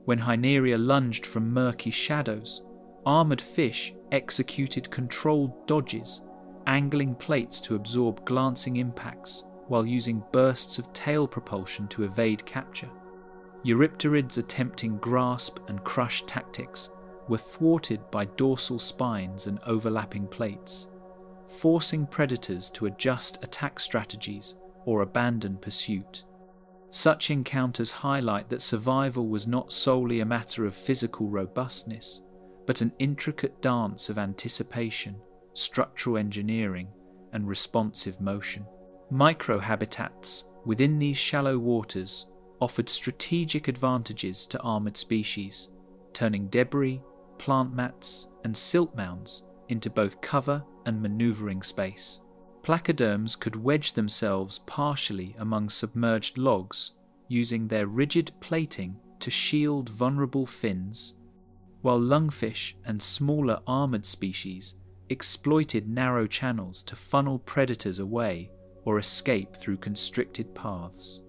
When Hyneria lunged from murky shadows, armoured fish executed controlled dodges, angling plates to absorb glancing impacts while using bursts of tail propulsion to evade capture. Eurypterids attempting grasp and crush tactics were thwarted by dorsal spines and overlapping plates, forcing predators to adjust attack strategies or abandon pursuit. Such encounters highlight that survival was not solely a matter of physical robustness, but an intricate dance of anticipation, structural engineering, and responsive motion. Microhabitats within these shallow waters offered strategic advantages to armoured species, turning debris, plant mats, and silt mounds into both cover and manoeuvring space. Placoderms could wedge themselves partially among submerged logs, using their rigid plating to shield vulnerable fins, while lungfish and smaller armoured species exploited narrow channels to funnel predators away or escape through constricted paths.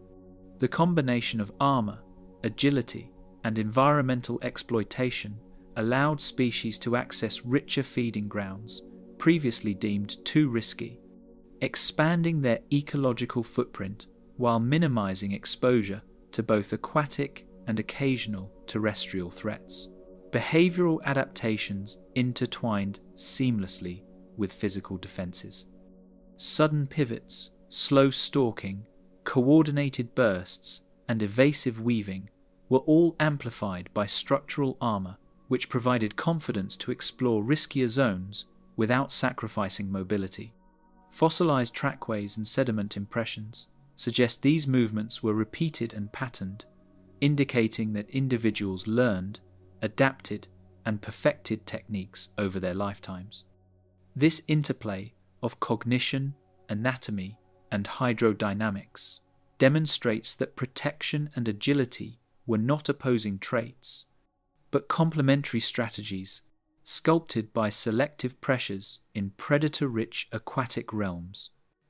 The combination of armor, agility, and environmental exploitation allowed species to access richer feeding grounds previously deemed too risky, expanding their ecological footprint while minimizing exposure to both aquatic and occasional terrestrial threats. Behavioral adaptations intertwined seamlessly with physical defenses. Sudden pivots, slow stalking, coordinated bursts, and evasive weaving were all amplified by structural armor, which provided confidence to explore riskier zones without sacrificing mobility. Fossilized trackways and sediment impressions suggest these movements were repeated and patterned, indicating that individuals learned, adapted, and perfected techniques over their lifetimes. This interplay of cognition, anatomy, and hydrodynamics demonstrates that protection and agility were not opposing traits, but complementary strategies sculpted by selective pressures in predator-rich aquatic realms.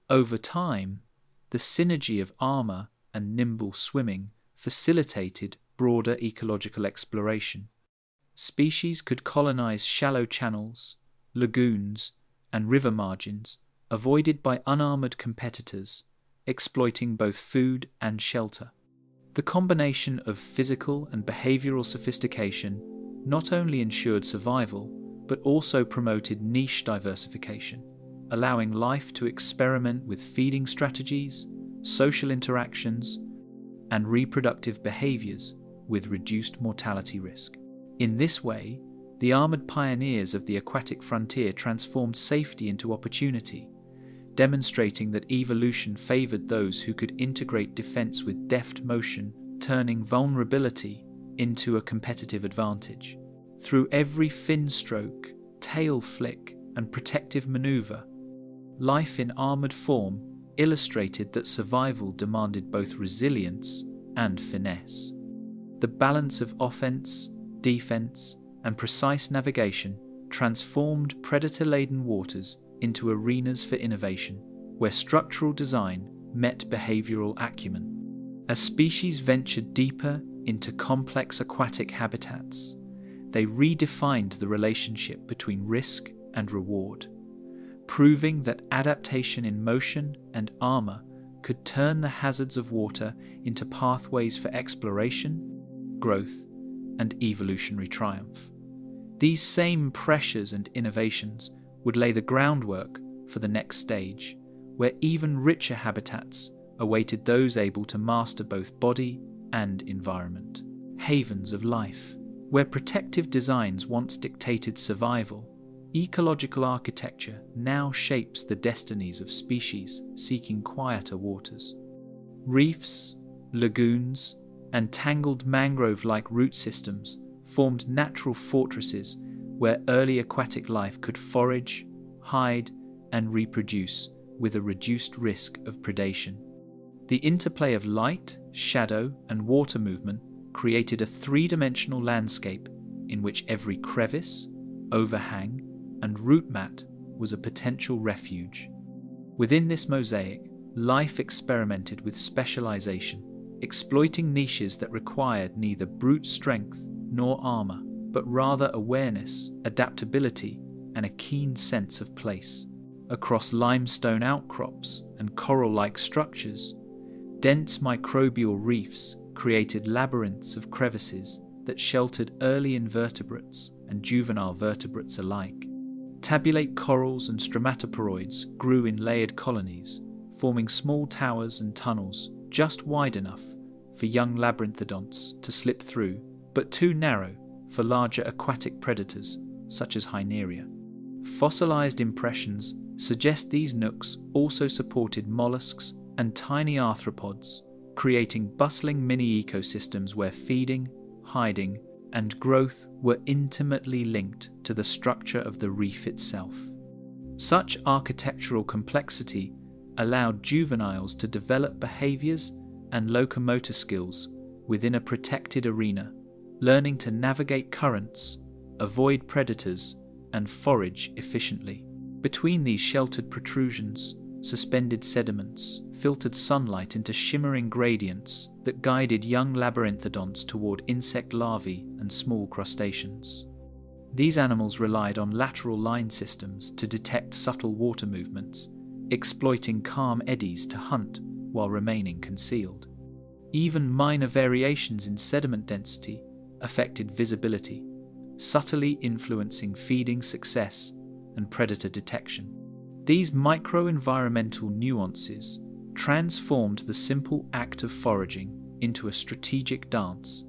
Over time, the synergy of armor and nimble swimming facilitated broader ecological exploration. Species could colonize shallow channels, lagoons, and river margins avoided by unarmored competitors, exploiting both food and shelter. The combination of physical and behavioral sophistication not only ensured survival, but also promoted niche diversification, allowing life to experiment with feeding strategies, social interactions, and reproductive behaviors with reduced mortality risk. In this way, the armored pioneers of the aquatic frontier transformed safety into opportunity, demonstrating that evolution favored those who could integrate defense with deft motion, turning vulnerability into a competitive advantage. Through every fin stroke, tail flick, and protective maneuver, life in armored form illustrated that survival demanded both resilience and finesse. The balance of offense, defense, and precise navigation transformed predator-laden waters into arenas for innovation, where structural design met behavioral acumen. As species ventured deeper into complex aquatic habitats, they redefined the relationship between risk and reward, proving that adaptation in motion and armor could turn the hazards of water into pathways for exploration, growth, and evolutionary triumph. These same pressures and innovations would lay the groundwork for the next stage, where even richer habitats awaited those able to master both body and environment. Havens of life. Where protective designs once dictated survival, ecological architecture now shapes the destinies of species seeking quieter waters. Reefs, lagoons, and tangled mangrove-like root systems formed natural fortresses where early aquatic life could forage, hide, and reproduce with a reduced risk of predation. The interplay of light, shadow, and water movement created a three-dimensional landscape in which every crevice, overhang, and root mat was a potential refuge. Within this mosaic, life experimented with specialization, exploiting niches that required neither brute strength nor armor, but rather awareness, adaptability, and a keen sense of place. Across limestone outcrops and coral-like structures, dense microbial reefs created labyrinths of crevices that sheltered early invertebrates and juvenile vertebrates alike. Tabulate corals and stromatoporoids grew in layered colonies, forming small towers and tunnels just wide enough for young labyrinthodonts to slip through, but too narrow for larger aquatic predators such as Hyneria. Fossilized impressions suggest these nooks also supported mollusks and tiny arthropods, creating bustling mini-ecosystems where feeding, hiding, and growth were intimately linked to the structure of the reef itself. Such architectural complexity allowed juveniles to develop behaviors and locomotor skills within a protected arena, learning to navigate currents, avoid predators, and forage efficiently. Between these sheltered protrusions, suspended sediments filtered sunlight into shimmering gradients that guided young labyrinthodonts toward insect larvae and small crustaceans. These animals relied on lateral line systems to detect subtle water movements, exploiting calm eddies to hunt while remaining concealed. Even minor variations in sediment density affected visibility, subtly influencing feeding success and predator detection. These micro-environmental nuances transformed the simple act of foraging into a strategic dance,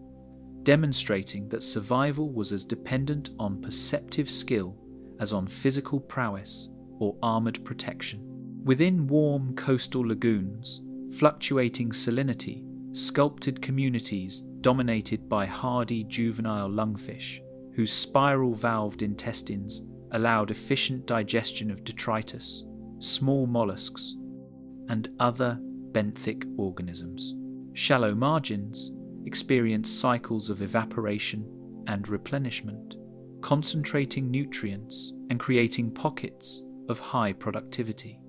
demonstrating that survival was as dependent on perceptive skill as on physical prowess or armored protection. Within warm coastal lagoons, fluctuating salinity sculpted communities dominated by hardy juvenile lungfish, whose spiral-valved intestines allowed efficient digestion of detritus, small mollusks, and other benthic organisms. Shallow margins experience cycles of evaporation and replenishment, concentrating nutrients and creating pockets of high productivity.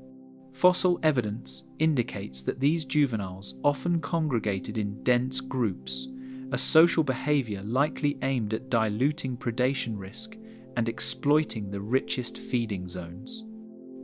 Fossil evidence indicates that these juveniles often congregated in dense groups, a social behavior likely aimed at diluting predation risk and exploiting the richest feeding zones.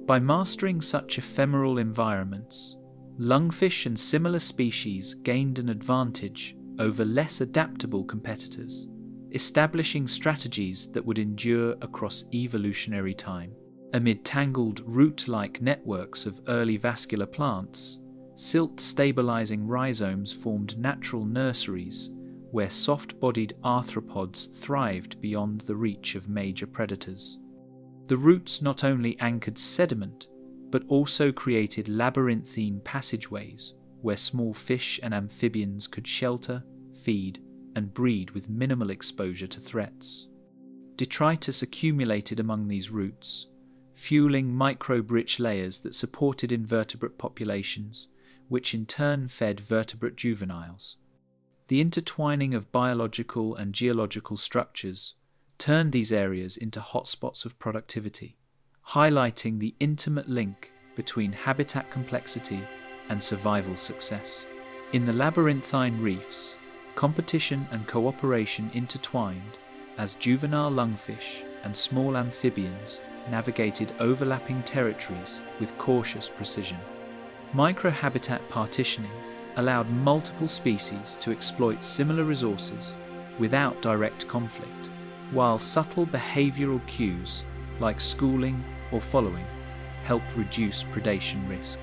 By mastering such ephemeral environments, lungfish and similar species gained an advantage over less adaptable competitors, establishing strategies that would endure across evolutionary time. Amid tangled root-like networks of early vascular plants, silt-stabilizing rhizomes formed natural nurseries where soft-bodied arthropods thrived beyond the reach of major predators. The roots not only anchored sediment, but also created labyrinthine passageways where small fish and amphibians could shelter, feed, and breed with minimal exposure to threats. Detritus accumulated among these roots, fueling microbrich layers that supported invertebrate populations, which in turn fed vertebrate juveniles. The intertwining of biological and geological structures turned these areas into hotspots of productivity, highlighting the intimate link between habitat complexity and survival success. In the labyrinthine reefs, competition and cooperation intertwined as juvenile lungfish and small amphibians navigated overlapping territories with cautious precision. Microhabitat partitioning allowed multiple species to exploit similar resources without direct conflict, while subtle behavioral cues like schooling or following helped reduce predation risk.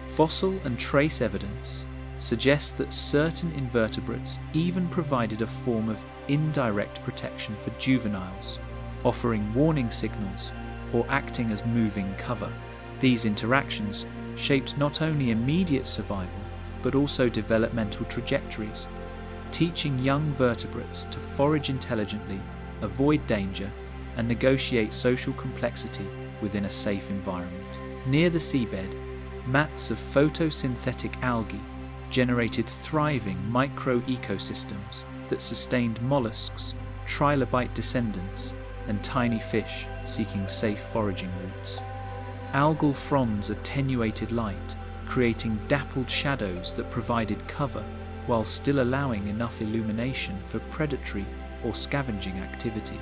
Fossil and trace evidence suggests that certain invertebrates even provided a form of indirect protection for juveniles, offering warning signals or acting as moving cover. These interactions shaped not only immediate survival, but also developmental trajectories, teaching young vertebrates to forage intelligently, avoid danger, and negotiate social complexity within a safe environment. Near the seabed, mats of photosynthetic algae generated thriving micro-ecosystems that sustained mollusks, trilobite descendants, and tiny fish seeking safe foraging routes. Algal fronds attenuated light, creating dappled shadows that provided cover while still allowing enough illumination for predatory or scavenging activity.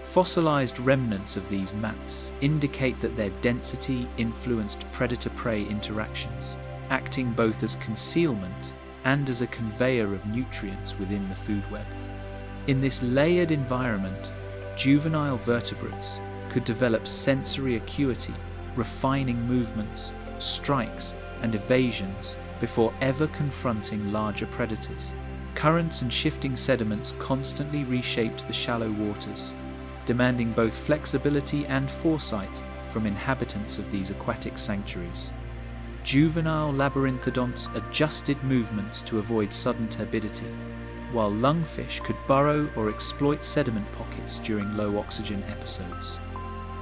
Fossilized remnants of these mats indicate that their density influenced predator-prey interactions, acting both as concealment and as a conveyor of nutrients within the food web. In this layered environment, juvenile vertebrates could develop sensory acuity, refining movements, strikes, and evasions before ever confronting larger predators. Currents and shifting sediments constantly reshaped the shallow waters, demanding both flexibility and foresight from inhabitants of these aquatic sanctuaries. Juvenile labyrinthodonts adjusted movements to avoid sudden turbidity, while lungfish could burrow or exploit sediment pockets during low oxygen episodes.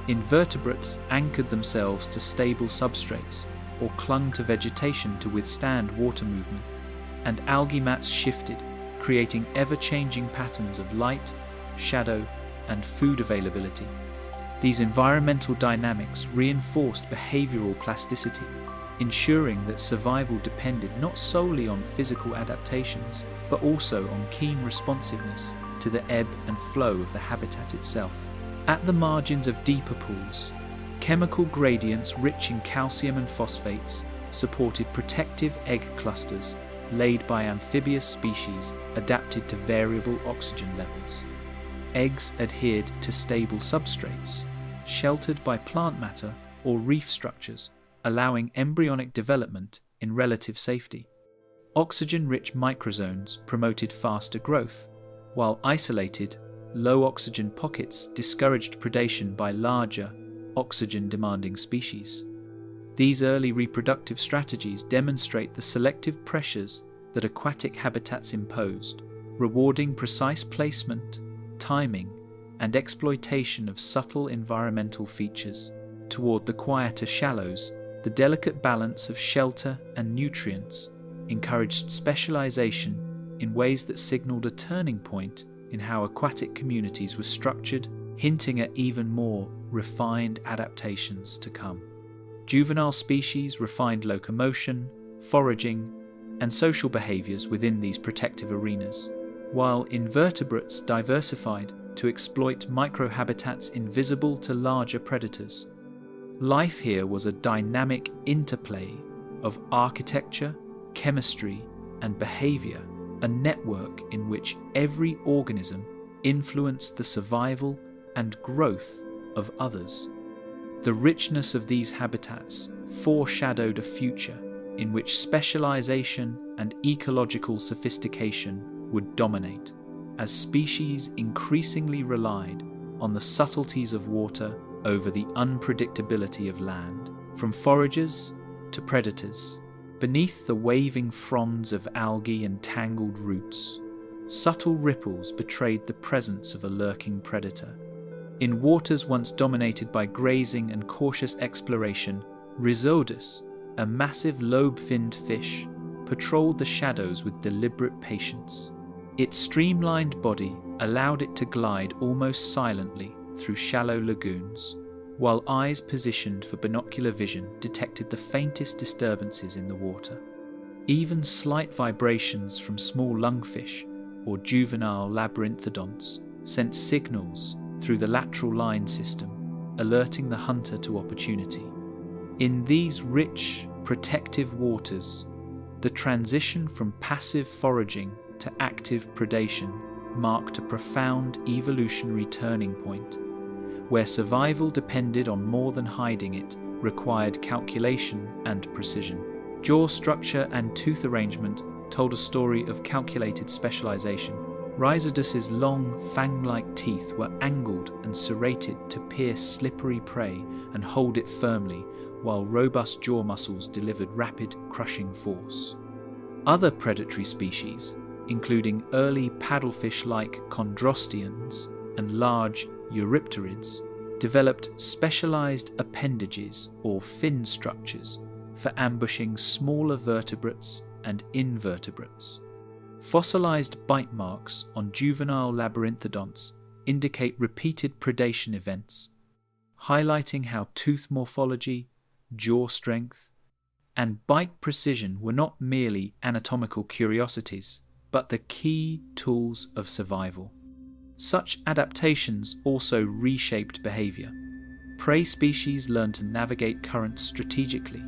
Invertebrates anchored themselves to stable substrates or clung to vegetation to withstand water movement, and algae mats shifted, creating ever-changing patterns of light, shadow, and food availability. These environmental dynamics reinforced behavioral plasticity, ensuring that survival depended not solely on physical adaptations, but also on keen responsiveness to the ebb and flow of the habitat itself. At the margins of deeper pools, chemical gradients rich in calcium and phosphates supported protective egg clusters laid by amphibious species adapted to variable oxygen levels. Eggs adhered to stable substrates, sheltered by plant matter or reef structures, allowing embryonic development in relative safety. Oxygen-rich microzones promoted faster growth, while isolated, low-oxygen pockets discouraged predation by larger, oxygen-demanding species. These early reproductive strategies demonstrate the selective pressures that aquatic habitats imposed, rewarding precise placement, timing, and exploitation of subtle environmental features. Toward the quieter shallows, the delicate balance of shelter and nutrients encouraged specialization in ways that signaled a turning point in how aquatic communities were structured, hinting at even more refined adaptations to come. Juvenile species refined locomotion, foraging, and social behaviors within these protective arenas, while invertebrates diversified to exploit microhabitats invisible to larger predators. Life here was a dynamic interplay of architecture, chemistry, and behavior, a network in which every organism influenced the survival and growth of others. The richness of these habitats foreshadowed a future in which specialization and ecological sophistication would dominate, as species increasingly relied on the subtleties of water over the unpredictability of land, from foragers to predators. Beneath the waving fronds of algae and tangled roots, subtle ripples betrayed the presence of a lurking predator. In waters once dominated by grazing and cautious exploration, Rhizodus, a massive lobe-finned fish, patrolled the shadows with deliberate patience. Its streamlined body allowed it to glide almost silently through shallow lagoons, while eyes positioned for binocular vision detected the faintest disturbances in the water. Even slight vibrations from small lungfish or juvenile labyrinthodonts sent signals through the lateral line system, alerting the hunter to opportunity. In these rich, protective waters, the transition from passive foraging to active predation marked a profound evolutionary turning point, where survival depended on more than hiding it, required calculation and precision. Jaw structure and tooth arrangement told a story of calculated specialization. Rhizodus's long, fang-like teeth were angled and serrated to pierce slippery prey and hold it firmly, while robust jaw muscles delivered rapid, crushing force. Other predatory species, including early paddlefish-like chondrosteans and large eurypterids, developed specialized appendages or fin structures for ambushing smaller vertebrates and invertebrates. Fossilized bite marks on juvenile labyrinthodonts indicate repeated predation events, highlighting how tooth morphology, jaw strength, and bite precision were not merely anatomical curiosities, but the key tools of survival. Such adaptations also reshaped behavior. Prey species learned to navigate currents strategically,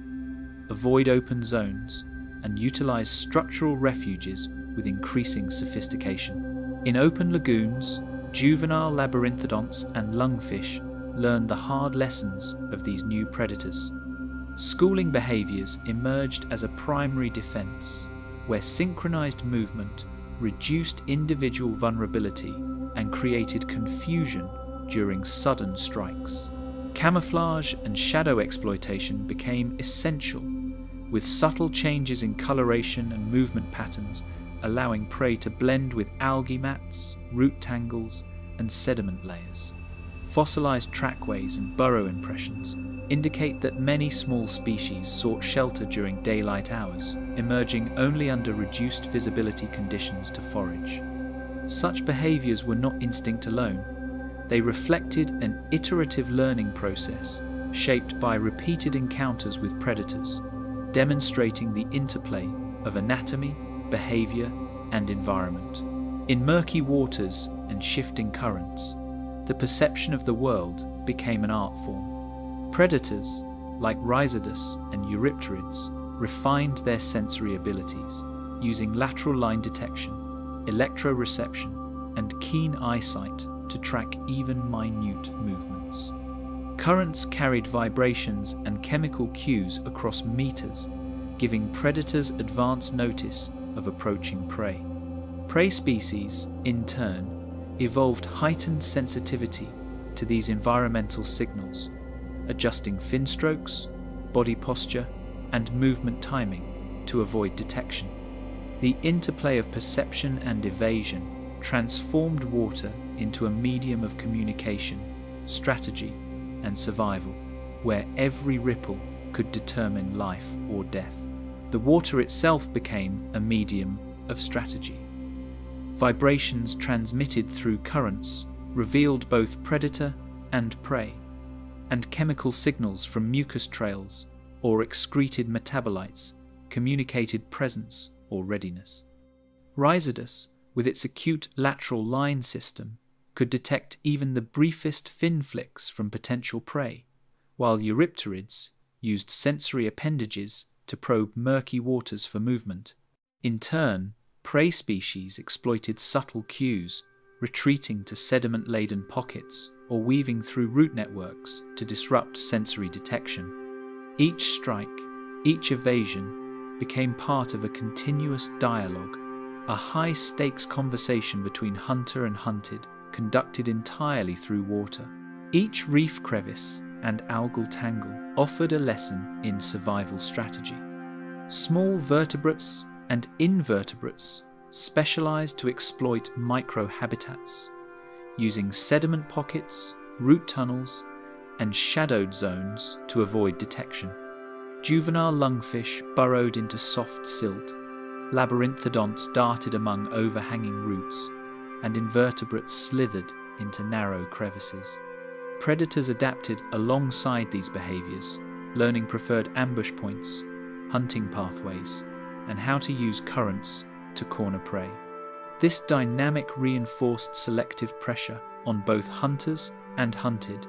avoid open zones, and utilize structural refuges with increasing sophistication. In open lagoons, juvenile labyrinthodonts and lungfish learned the hard lessons of these new predators. Schooling behaviors emerged as a primary defense, where synchronized movement reduced individual vulnerability and created confusion during sudden strikes. Camouflage and shadow exploitation became essential, with subtle changes in coloration and movement patterns allowing prey to blend with algae mats, root tangles, and sediment layers. Fossilized trackways and burrow impressions indicate that many small species sought shelter during daylight hours, emerging only under reduced visibility conditions to forage. Such behaviors were not instinct alone. They reflected an iterative learning process shaped by repeated encounters with predators, demonstrating the interplay of anatomy, behavior, and environment. In murky waters and shifting currents, the perception of the world became an art form. Predators, like Rhizodus and Eurypterids, refined their sensory abilities, using lateral line detection, electroreception, and keen eyesight to track even minute movements. Currents carried vibrations and chemical cues across meters, giving predators advance notice of approaching prey. Prey species, in turn, evolved heightened sensitivity to these environmental signals, adjusting fin strokes, body posture, and movement timing to avoid detection. The interplay of perception and evasion transformed water into a medium of communication, strategy, and survival, where every ripple could determine life or death. The water itself became a medium of strategy. Vibrations transmitted through currents revealed both predator and prey, and chemical signals from mucus trails or excreted metabolites communicated presence or readiness. Rhizodus, with its acute lateral line system, could detect even the briefest fin flicks from potential prey, while Eurypterids used sensory appendages to probe murky waters for movement. In turn, prey species exploited subtle cues, retreating to sediment-laden pockets or weaving through root networks to disrupt sensory detection. Each strike, each evasion, became part of a continuous dialogue, a high-stakes conversation between hunter and hunted, conducted entirely through water. Each reef crevice and algal tangle offered a lesson in survival strategy. Small vertebrates and invertebrates specialized to exploit microhabitats, using sediment pockets, root tunnels, and shadowed zones to avoid detection. Juvenile lungfish burrowed into soft silt, labyrinthodonts darted among overhanging roots, and invertebrates slithered into narrow crevices. Predators adapted alongside these behaviors, learning preferred ambush points, hunting pathways, and how to use currents to corner prey. This dynamic reinforced selective pressure on both hunters and hunted,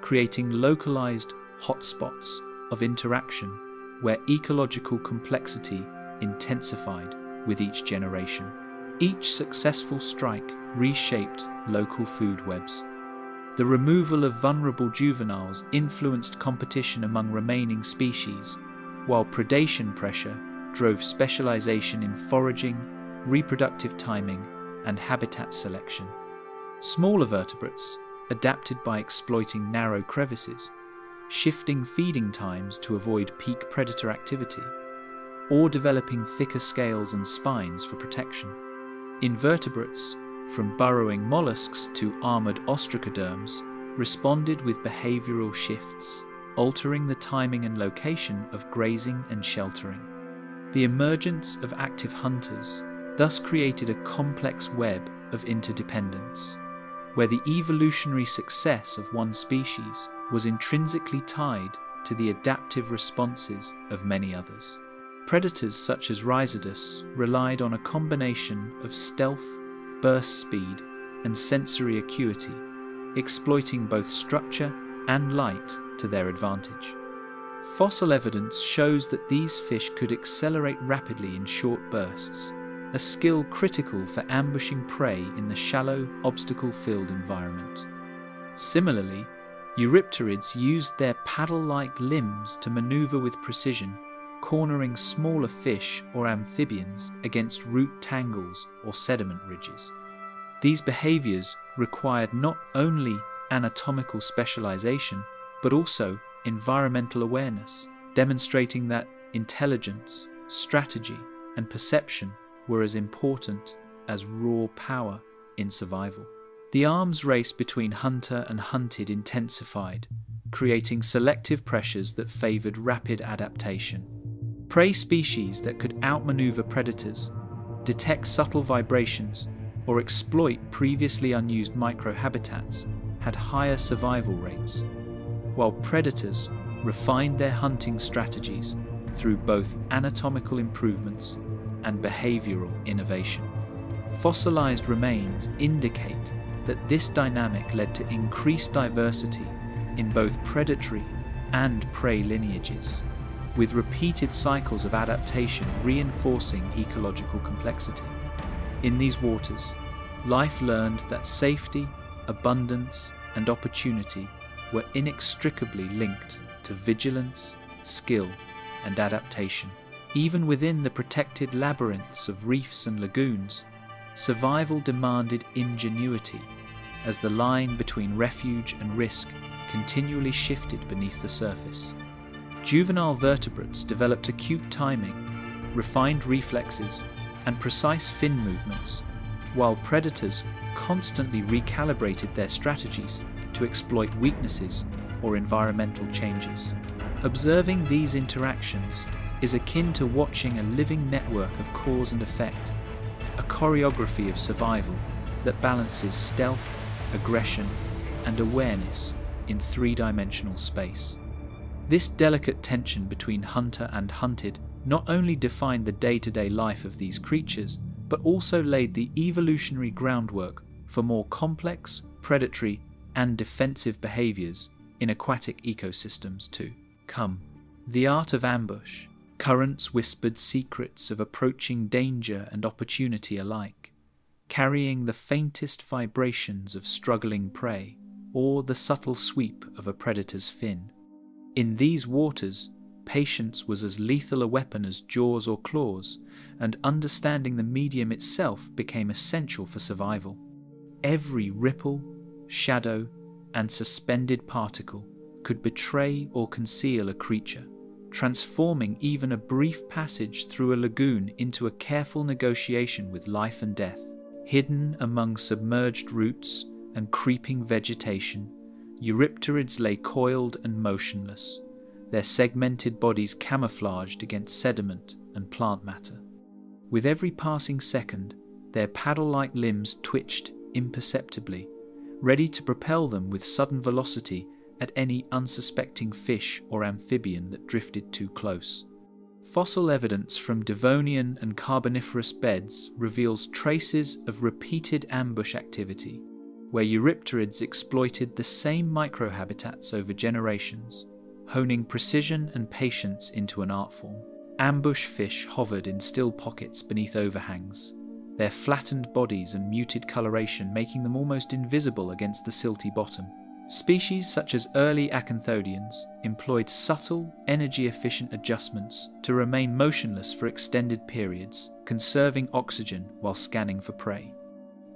creating localized hotspots of interaction where ecological complexity intensified with each generation. Each successful strike reshaped local food webs. The removal of vulnerable juveniles influenced competition among remaining species, while predation pressure drove specialization in foraging, reproductive timing, and habitat selection. Smaller vertebrates adapted by exploiting narrow crevices, shifting feeding times to avoid peak predator activity, or developing thicker scales and spines for protection. Invertebrates, from burrowing mollusks to armored ostracoderms, responded with behavioral shifts, altering the timing and location of grazing and sheltering. The emergence of active hunters thus created a complex web of interdependence, where the evolutionary success of one species was intrinsically tied to the adaptive responses of many others. Predators such as Rhizodus relied on a combination of stealth, burst speed, and sensory acuity, exploiting both structure and light to their advantage. Fossil evidence shows that these fish could accelerate rapidly in short bursts, a skill critical for ambushing prey in the shallow, obstacle-filled environment. Similarly, Eurypterids used their paddle-like limbs to maneuver with precision, cornering smaller fish or amphibians against root tangles or sediment ridges. These behaviors required not only anatomical specialization, but also environmental awareness, demonstrating that intelligence, strategy, and perception were as important as raw power in survival. The arms race between hunter and hunted intensified, creating selective pressures that favored rapid adaptation. Prey species that could outmaneuver predators, detect subtle vibrations, or exploit previously unused microhabitats had higher survival rates, while predators refined their hunting strategies through both anatomical improvements and behavioral innovation. Fossilized remains indicate that this dynamic led to increased diversity in both predatory and prey lineages, with repeated cycles of adaptation reinforcing ecological complexity. In these waters, life learned that safety, abundance, and opportunity were inextricably linked to vigilance, skill, and adaptation. Even within the protected labyrinths of reefs and lagoons, survival demanded ingenuity as the line between refuge and risk continually shifted beneath the surface. Juvenile vertebrates developed acute timing, refined reflexes, and precise fin movements, while predators constantly recalibrated their strategies to exploit weaknesses or environmental changes. Observing these interactions is akin to watching a living network of cause and effect, a choreography of survival that balances stealth, aggression, and awareness in three-dimensional space. This delicate tension between hunter and hunted not only defined the day-to-day life of these creatures, but also laid the evolutionary groundwork for more complex, predatory, and defensive behaviors in aquatic ecosystems to come. The art of ambush, currents whispered secrets of approaching danger and opportunity alike, carrying the faintest vibrations of struggling prey or the subtle sweep of a predator's fin. In these waters, patience was as lethal a weapon as jaws or claws, and understanding the medium itself became essential for survival. Every ripple, shadow, and suspended particle could betray or conceal a creature, transforming even a brief passage through a lagoon into a careful negotiation with life and death. Hidden among submerged roots and creeping vegetation, eurypterids lay coiled and motionless, their segmented bodies camouflaged against sediment and plant matter. With every passing second, their paddle-like limbs twitched imperceptibly, ready to propel them with sudden velocity at any unsuspecting fish or amphibian that drifted too close. Fossil evidence from Devonian and Carboniferous beds reveals traces of repeated ambush activity, where eurypterids exploited the same microhabitats over generations, honing precision and patience into an art form. Ambush fish hovered in still pockets beneath overhangs, their flattened bodies and muted coloration making them almost invisible against the silty bottom. Species such as early acanthodians employed subtle, energy-efficient adjustments to remain motionless for extended periods, conserving oxygen while scanning for prey.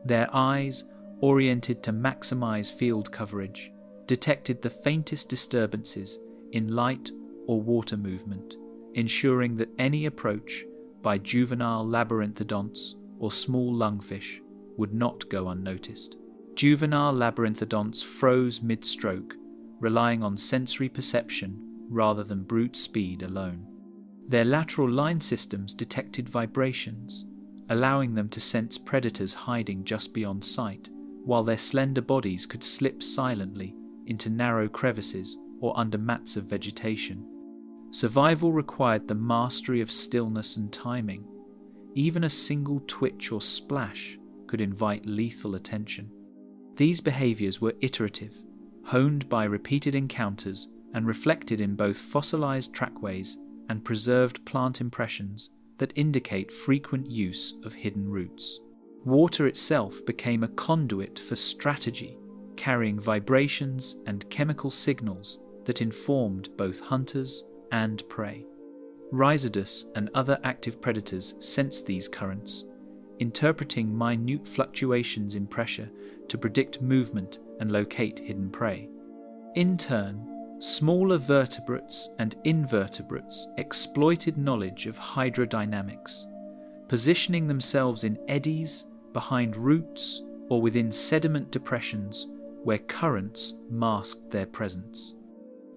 Their eyes, oriented to maximize field coverage, detected the faintest disturbances in light or water movement, ensuring that any approach by juvenile labyrinthodonts or small lungfish would not go unnoticed. Juvenile labyrinthodonts froze mid-stroke, relying on sensory perception rather than brute speed alone. Their lateral line systems detected vibrations, allowing them to sense predators hiding just beyond sight, while their slender bodies could slip silently into narrow crevices or under mats of vegetation. Survival required the mastery of stillness and timing. Even a single twitch or splash could invite lethal attention. These behaviors were iterative, honed by repeated encounters and reflected in both fossilized trackways and preserved plant impressions that indicate frequent use of hidden routes. Water itself became a conduit for strategy, carrying vibrations and chemical signals that informed both hunters and prey. Rhizodus and other active predators sensed these currents, interpreting minute fluctuations in pressure to predict movement and locate hidden prey. In turn, smaller vertebrates and invertebrates exploited knowledge of hydrodynamics, positioning themselves in eddies, behind roots, or within sediment depressions where currents masked their presence.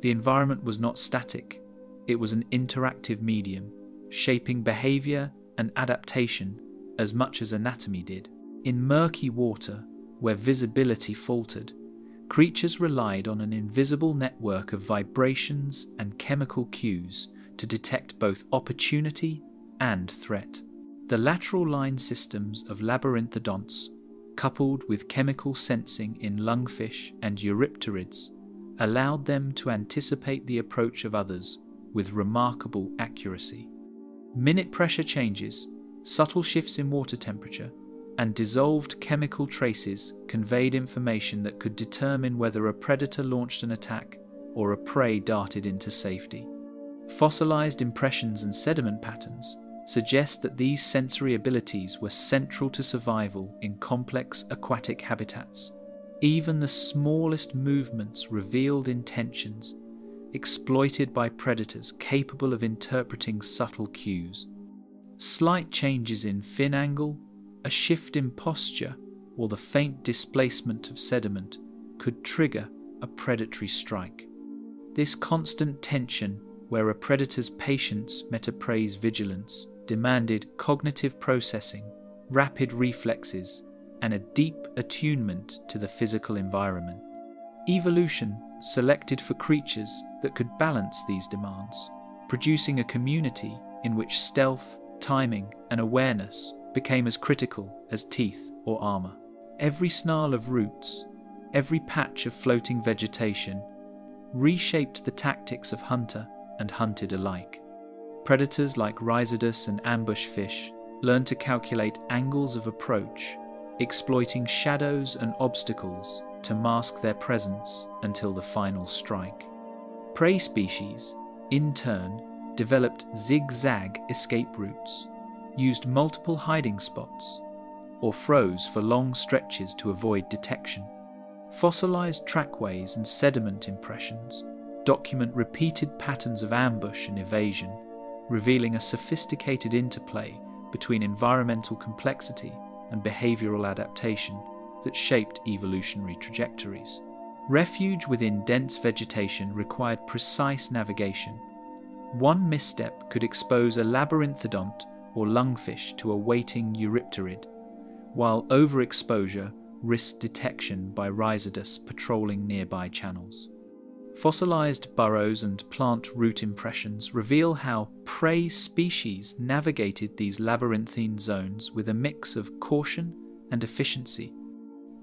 The environment was not static, it was an interactive medium, shaping behavior and adaptation as much as anatomy did. In murky water, where visibility faltered, creatures relied on an invisible network of vibrations and chemical cues to detect both opportunity and threat. The lateral line systems of labyrinthodonts, coupled with chemical sensing in lungfish and eurypterids, allowed them to anticipate the approach of others with remarkable accuracy. Minute pressure changes, subtle shifts in water temperature, and dissolved chemical traces conveyed information that could determine whether a predator launched an attack or a prey darted into safety. Fossilized impressions and sediment patterns suggest that these sensory abilities were central to survival in complex aquatic habitats. Even the smallest movements revealed intentions, exploited by predators capable of interpreting subtle cues. Slight changes in fin angle, a shift in posture, or the faint displacement of sediment could trigger a predatory strike. This constant tension, where a predator's patience met a prey's vigilance, demanded cognitive processing, rapid reflexes, and a deep attunement to the physical environment. Evolution selected for creatures that could balance these demands, producing a community in which stealth, timing, and awareness became as critical as teeth or armor. Every snarl of roots, every patch of floating vegetation, reshaped the tactics of hunter and hunted alike. Predators like rhizodus and ambush fish learned to calculate angles of approach, exploiting shadows and obstacles to mask their presence until the final strike. Prey species, in turn, developed zigzag escape routes, used multiple hiding spots, or froze for long stretches to avoid detection. Fossilized trackways and sediment impressions document repeated patterns of ambush and evasion, revealing a sophisticated interplay between environmental complexity and behavioral adaptation that shaped evolutionary trajectories. Refuge within dense vegetation required precise navigation. One misstep could expose a labyrinthodont or lungfish to a waiting eurypterid, while overexposure risked detection by rhizodus patrolling nearby channels. Fossilized burrows and plant root impressions reveal how prey species navigated these labyrinthine zones with a mix of caution and efficiency.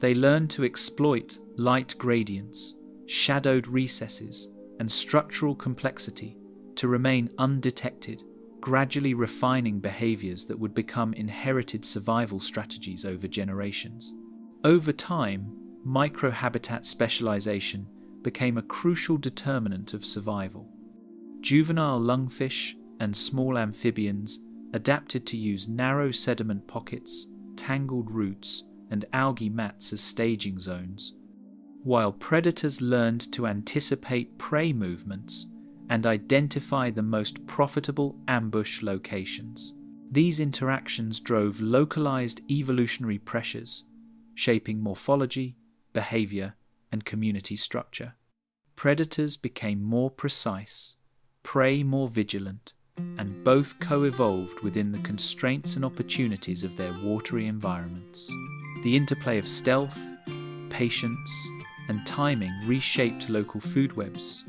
They learned to exploit light gradients, shadowed recesses, and structural complexity to remain undetected, gradually refining behaviors that would become inherited survival strategies over generations. Over time, microhabitat specialization became a crucial determinant of survival. Juvenile lungfish and small amphibians adapted to use narrow sediment pockets, tangled roots, and algae mats as staging zones, while predators learned to anticipate prey movements and identify the most profitable ambush locations. These interactions drove localized evolutionary pressures, shaping morphology, behavior, and community structure. Predators became more precise, prey more vigilant, and both co-evolved within the constraints and opportunities of their watery environments. The interplay of stealth, patience, and timing reshaped local food webs.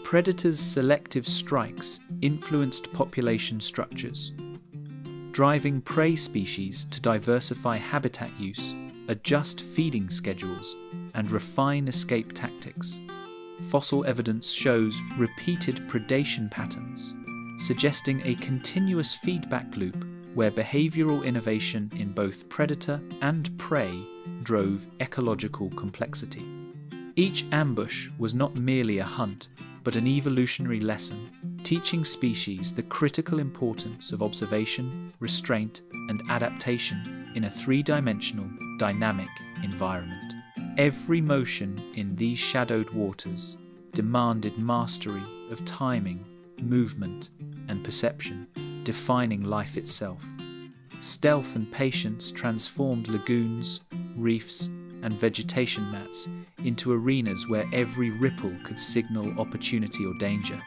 Predators' selective strikes influenced population structures, driving prey species to diversify habitat use, adjust feeding schedules, and refine escape tactics. Fossil evidence shows repeated predation patterns, suggesting a continuous feedback loop where behavioral innovation in both predator and prey drove ecological complexity. Each ambush was not merely a hunt, but an evolutionary lesson, teaching species the critical importance of observation, restraint, and adaptation in a three-dimensional, dynamic environment. Every motion in these shadowed waters demanded mastery of timing, movement, and perception, defining life itself. Stealth and patience transformed lagoons, reefs, and vegetation mats into arenas where every ripple could signal opportunity or danger.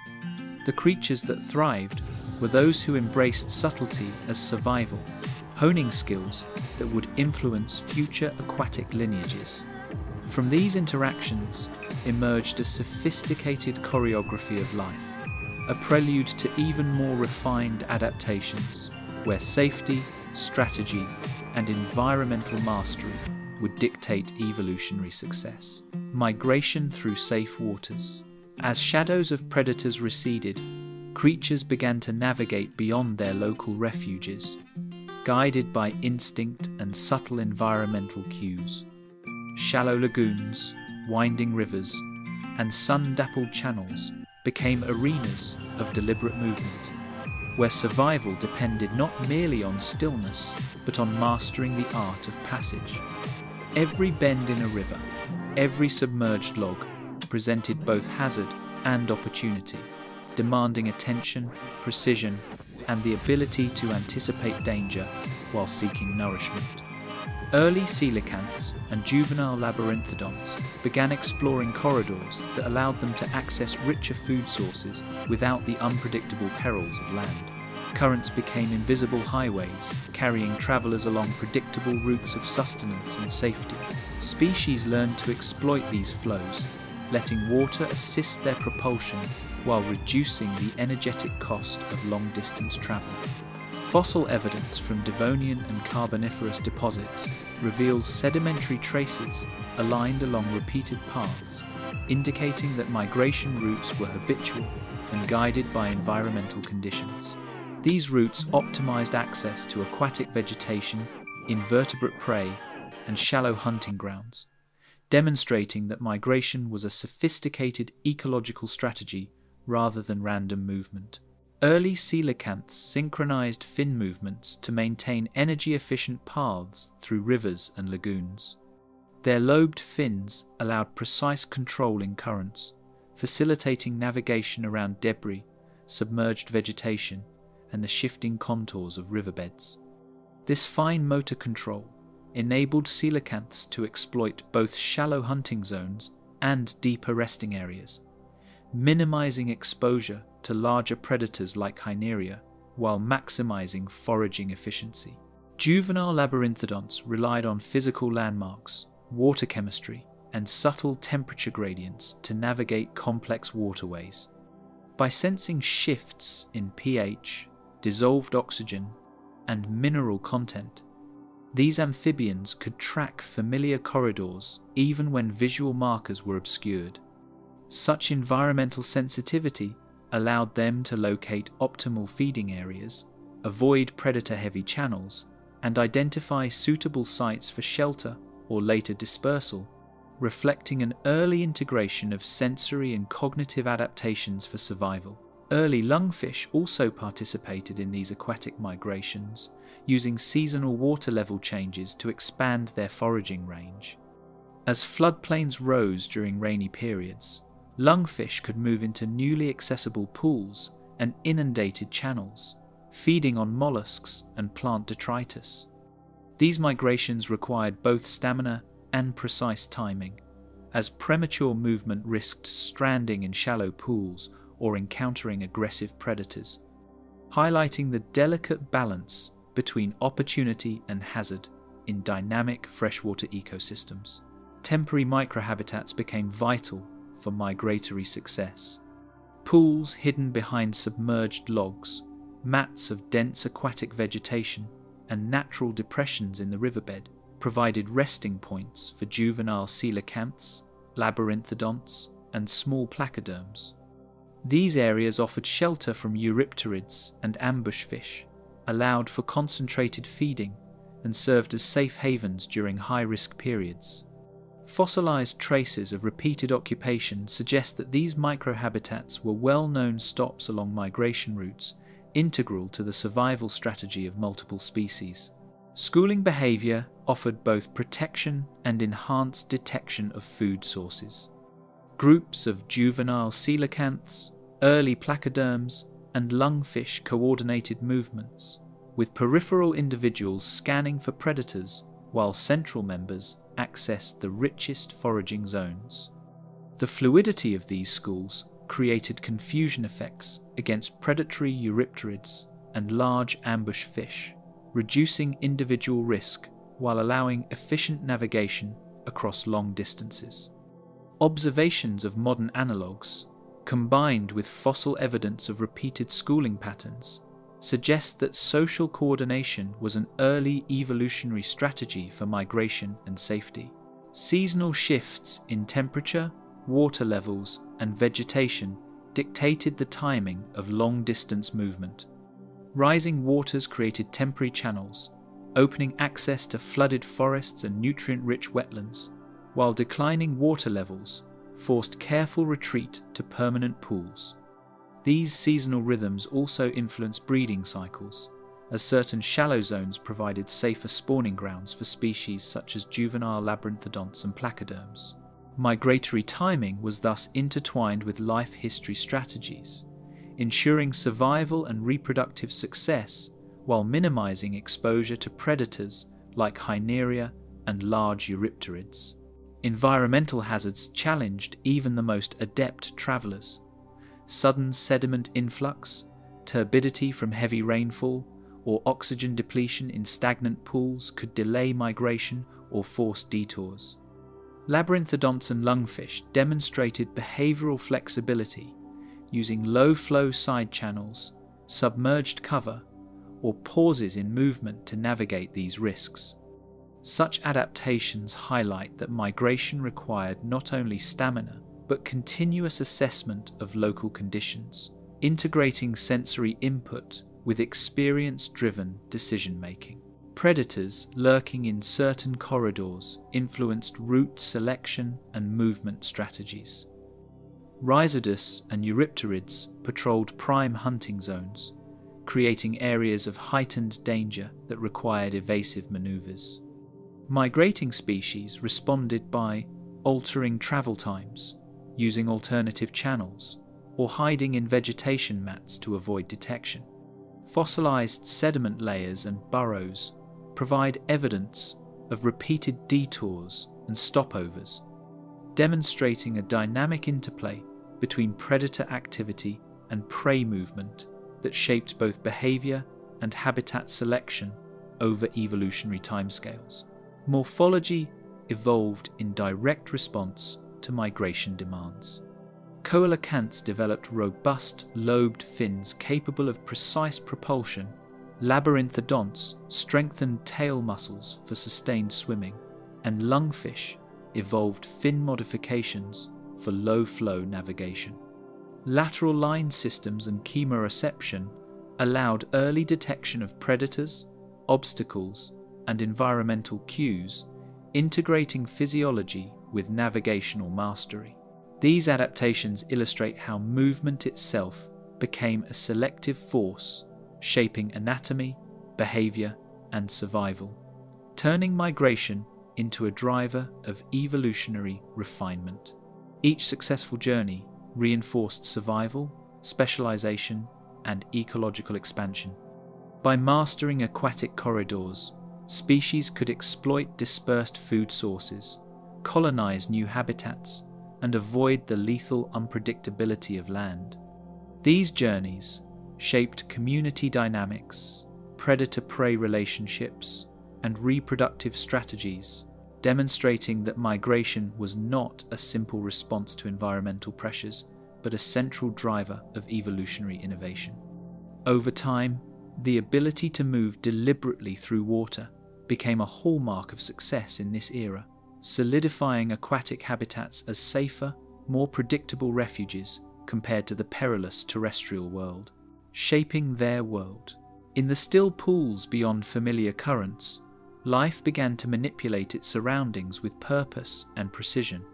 The creatures that thrived were those who embraced subtlety as survival, honing skills that would influence future aquatic lineages. From these interactions emerged a sophisticated choreography of life, a prelude to even more refined adaptations, where safety, strategy, and environmental mastery would dictate evolutionary success. Migration through safe waters. As shadows of predators receded, creatures began to navigate beyond their local refuges, guided by instinct and subtle environmental cues. Shallow lagoons, winding rivers, and sun-dappled channels became arenas of deliberate movement, where survival depended not merely on stillness, but on mastering the art of passage. Every bend in a river, every submerged log, presented both hazard and opportunity, demanding attention, precision, and the ability to anticipate danger while seeking nourishment. Early coelacanths and juvenile labyrinthodonts began exploring corridors that allowed them to access richer food sources without the unpredictable perils of land. Currents became invisible highways, carrying travelers along predictable routes of sustenance and safety. Species learned to exploit these flows, letting water assist their propulsion while reducing the energetic cost of long-distance travel. Fossil evidence from Devonian and Carboniferous deposits reveals sedimentary traces aligned along repeated paths, indicating that migration routes were habitual and guided by environmental conditions. These routes optimized access to aquatic vegetation, invertebrate prey, and shallow hunting grounds, demonstrating that migration was a sophisticated ecological strategy rather than random movement. Early coelacanths synchronized fin movements to maintain energy-efficient paths through rivers and lagoons. Their lobed fins allowed precise control in currents, facilitating navigation around debris, submerged vegetation, and the shifting contours of riverbeds. This fine motor control enabled coelacanths to exploit both shallow hunting zones and deeper resting areas, minimizing exposure to larger predators like Hyneria while maximizing foraging efficiency. Juvenile labyrinthodonts relied on physical landmarks, water chemistry, and subtle temperature gradients to navigate complex waterways. By sensing shifts in pH, dissolved oxygen, and mineral content, these amphibians could track familiar corridors even when visual markers were obscured. Such environmental sensitivity allowed them to locate optimal feeding areas, avoid predator-heavy channels, and identify suitable sites for shelter or later dispersal, reflecting an early integration of sensory and cognitive adaptations for survival. Early lungfish also participated in these aquatic migrations, using seasonal water level changes to expand their foraging range. As floodplains rose during rainy periods, lungfish could move into newly accessible pools and inundated channels, feeding on mollusks and plant detritus. These migrations required both stamina and precise timing, as premature movement risked stranding in shallow pools or encountering aggressive predators, highlighting the delicate balance between opportunity and hazard in dynamic freshwater ecosystems. Temporary microhabitats became vital for migratory success. Pools hidden behind submerged logs, mats of dense aquatic vegetation, and natural depressions in the riverbed provided resting points for juvenile coelacanths, labyrinthodonts, and small placoderms. These areas offered shelter from eurypterids and ambush fish, allowed for concentrated feeding, and served as safe havens during high-risk periods. Fossilized traces of repeated occupation suggest that these microhabitats were well-known stops along migration routes, integral to the survival strategy of multiple species. Schooling behavior offered both protection and enhanced detection of food sources. Groups of juvenile coelacanths, early placoderms, and lungfish coordinated movements, with peripheral individuals scanning for predators while central members accessed the richest foraging zones. The fluidity of these schools created confusion effects against predatory eurypterids and large ambush fish, reducing individual risk while allowing efficient navigation across long distances. Observations of modern analogues, combined with fossil evidence of repeated schooling patterns, suggest that social coordination was an early evolutionary strategy for migration and safety. Seasonal shifts in temperature, water levels, and vegetation dictated the timing of long-distance movement. Rising waters created temporary channels, opening access to flooded forests and nutrient-rich wetlands, while declining water levels forced careful retreat to permanent pools. These seasonal rhythms also influenced breeding cycles, as certain shallow zones provided safer spawning grounds for species such as juvenile labyrinthodonts and placoderms. Migratory timing was thus intertwined with life history strategies, ensuring survival and reproductive success while minimizing exposure to predators like Hyneria and large eurypterids. Environmental hazards challenged even the most adept travelers. Sudden sediment influx, turbidity from heavy rainfall, or oxygen depletion in stagnant pools could delay migration or force detours. Labyrinthodonts and lungfish demonstrated behavioral flexibility, using low-flow side channels, submerged cover, or pauses in movement to navigate these risks. Such adaptations highlight that migration required not only stamina, but continuous assessment of local conditions, integrating sensory input with experience-driven decision-making. Predators lurking in certain corridors influenced route selection and movement strategies. Rhizodus and eurypterids patrolled prime hunting zones, creating areas of heightened danger that required evasive maneuvers. Migrating species responded by altering travel times, using alternative channels, or hiding in vegetation mats to avoid detection. Fossilized sediment layers and burrows provide evidence of repeated detours and stopovers, demonstrating a dynamic interplay between predator activity and prey movement that shaped both behavior and habitat selection over evolutionary timescales. Morphology evolved in direct response to migration demands. Coelacanths developed robust, lobed fins capable of precise propulsion. Labyrinthodonts strengthened tail muscles for sustained swimming, and lungfish evolved fin modifications for low-flow navigation. Lateral line systems and chemoreception allowed early detection of predators, obstacles, and environmental cues, integrating physiology with navigational mastery. These adaptations illustrate how movement itself became a selective force, shaping anatomy, behavior, and survival, turning migration into a driver of evolutionary refinement. Each successful journey reinforced survival, specialization, and ecological expansion. By mastering aquatic corridors, species could exploit dispersed food sources, colonize new habitats, and avoid the lethal unpredictability of land. These journeys shaped community dynamics, predator-prey relationships, and reproductive strategies, demonstrating that migration was not a simple response to environmental pressures, but a central driver of evolutionary innovation. Over time, the ability to move deliberately through water became a hallmark of success in this era, solidifying aquatic habitats as safer, more predictable refuges compared to the perilous terrestrial world, shaping their world. In the still pools beyond familiar currents, life began to manipulate its surroundings with purpose and precision.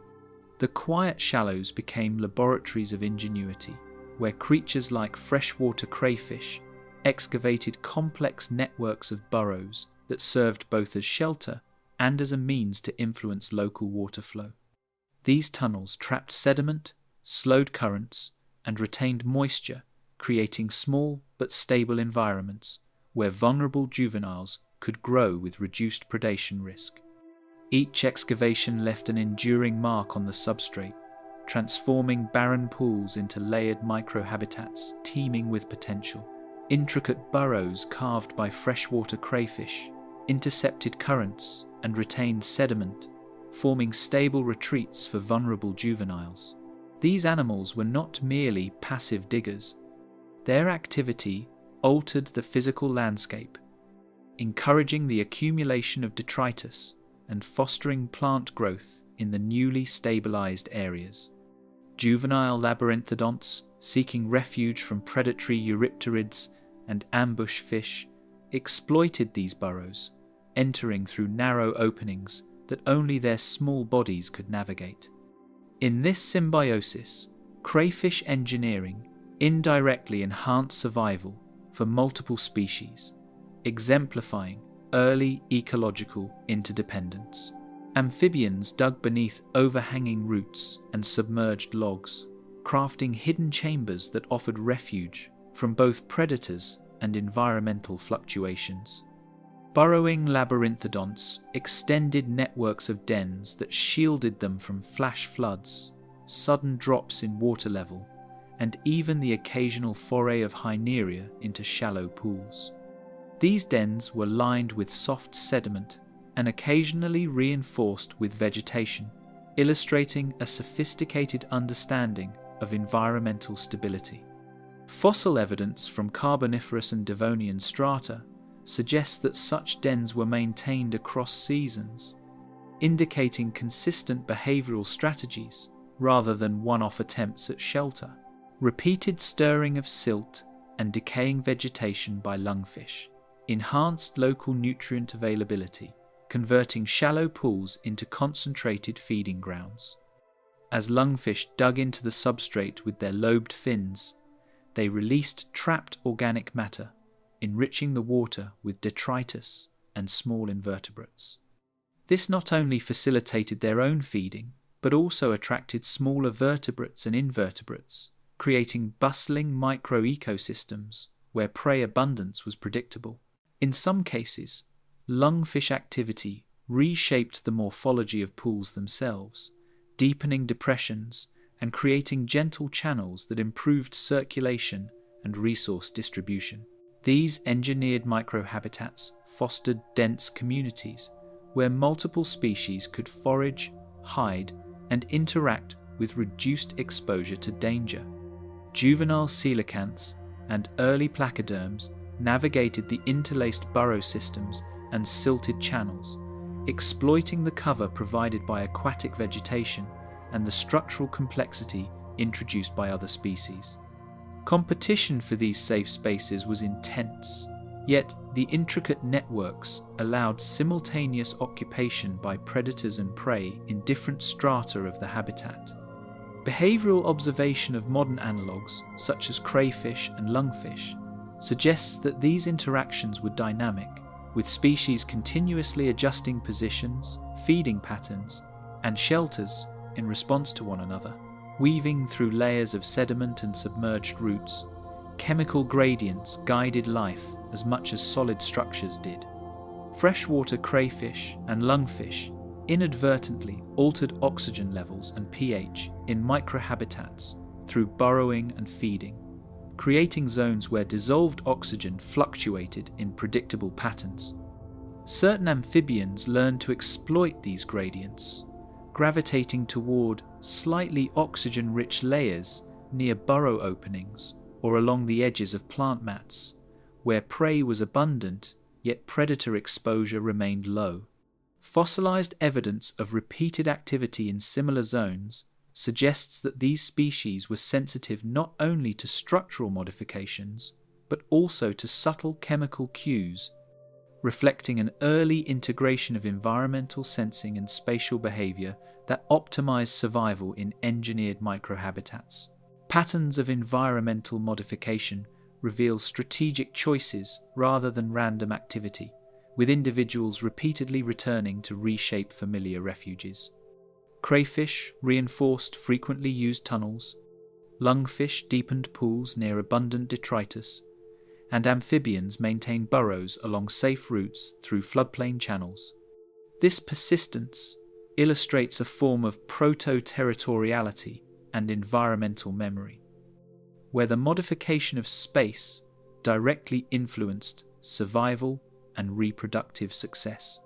The quiet shallows became laboratories of ingenuity, where creatures like freshwater crayfish excavated complex networks of burrows that served both as shelter and as a means to influence local water flow. These tunnels trapped sediment, slowed currents, and retained moisture, creating small but stable environments where vulnerable juveniles could grow with reduced predation risk. Each excavation left an enduring mark on the substrate, transforming barren pools into layered microhabitats teeming with potential. Intricate burrows carved by freshwater crayfish intercepted currents and retained sediment, forming stable retreats for vulnerable juveniles. These animals were not merely passive diggers. Their activity altered the physical landscape, encouraging the accumulation of detritus and fostering plant growth in the newly stabilized areas. Juvenile labyrinthodonts, seeking refuge from predatory eurypterids and ambush fish, exploited these burrows, entering through narrow openings that only their small bodies could navigate. In this symbiosis, crayfish engineering indirectly enhanced survival for multiple species, exemplifying early ecological interdependence. Amphibians dug beneath overhanging roots and submerged logs, crafting hidden chambers that offered refuge from both predators and environmental fluctuations. Burrowing labyrinthodonts extended networks of dens that shielded them from flash floods, sudden drops in water level, and even the occasional foray of Hyneria into shallow pools. These dens were lined with soft sediment and occasionally reinforced with vegetation, illustrating a sophisticated understanding of environmental stability. Fossil evidence from Carboniferous and Devonian strata suggests that such dens were maintained across seasons, indicating consistent behavioral strategies rather than one-off attempts at shelter. Repeated stirring of silt and decaying vegetation by lungfish enhanced local nutrient availability, converting shallow pools into concentrated feeding grounds. As lungfish dug into the substrate with their lobed fins, they released trapped organic matter, enriching the water with detritus and small invertebrates. This not only facilitated their own feeding, but also attracted smaller vertebrates and invertebrates, creating bustling micro-ecosystems where prey abundance was predictable. In some cases, lungfish activity reshaped the morphology of pools themselves, deepening depressions and creating gentle channels that improved circulation and resource distribution. These engineered microhabitats fostered dense communities where multiple species could forage, hide, and interact with reduced exposure to danger. Juvenile coelacanths and early placoderms navigated the interlaced burrow systems and silted channels, exploiting the cover provided by aquatic vegetation and the structural complexity introduced by other species. Competition for these safe spaces was intense, yet the intricate networks allowed simultaneous occupation by predators and prey in different strata of the habitat. Behavioral observation of modern analogues, such as crayfish and lungfish, suggests that these interactions were dynamic, with species continuously adjusting positions, feeding patterns, and shelters in response to one another. Weaving through layers of sediment and submerged roots, chemical gradients guided life as much as solid structures did. Freshwater crayfish and lungfish inadvertently altered oxygen levels and pH in microhabitats through burrowing and feeding, creating zones where dissolved oxygen fluctuated in predictable patterns. Certain amphibians learned to exploit these gradients, gravitating toward slightly oxygen-rich layers near burrow openings or along the edges of plant mats, where prey was abundant yet predator exposure remained low. Fossilized evidence of repeated activity in similar zones suggests that these species were sensitive not only to structural modifications, but also to subtle chemical cues, reflecting an early integration of environmental sensing and spatial behavior that optimized survival in engineered microhabitats. Patterns of environmental modification reveal strategic choices rather than random activity, with individuals repeatedly returning to reshape familiar refuges. Crayfish reinforced frequently used tunnels, lungfish deepened pools near abundant detritus, and amphibians maintained burrows along safe routes through floodplain channels. This persistence illustrates a form of proto-territoriality and environmental memory, where the modification of space directly influenced survival and reproductive success.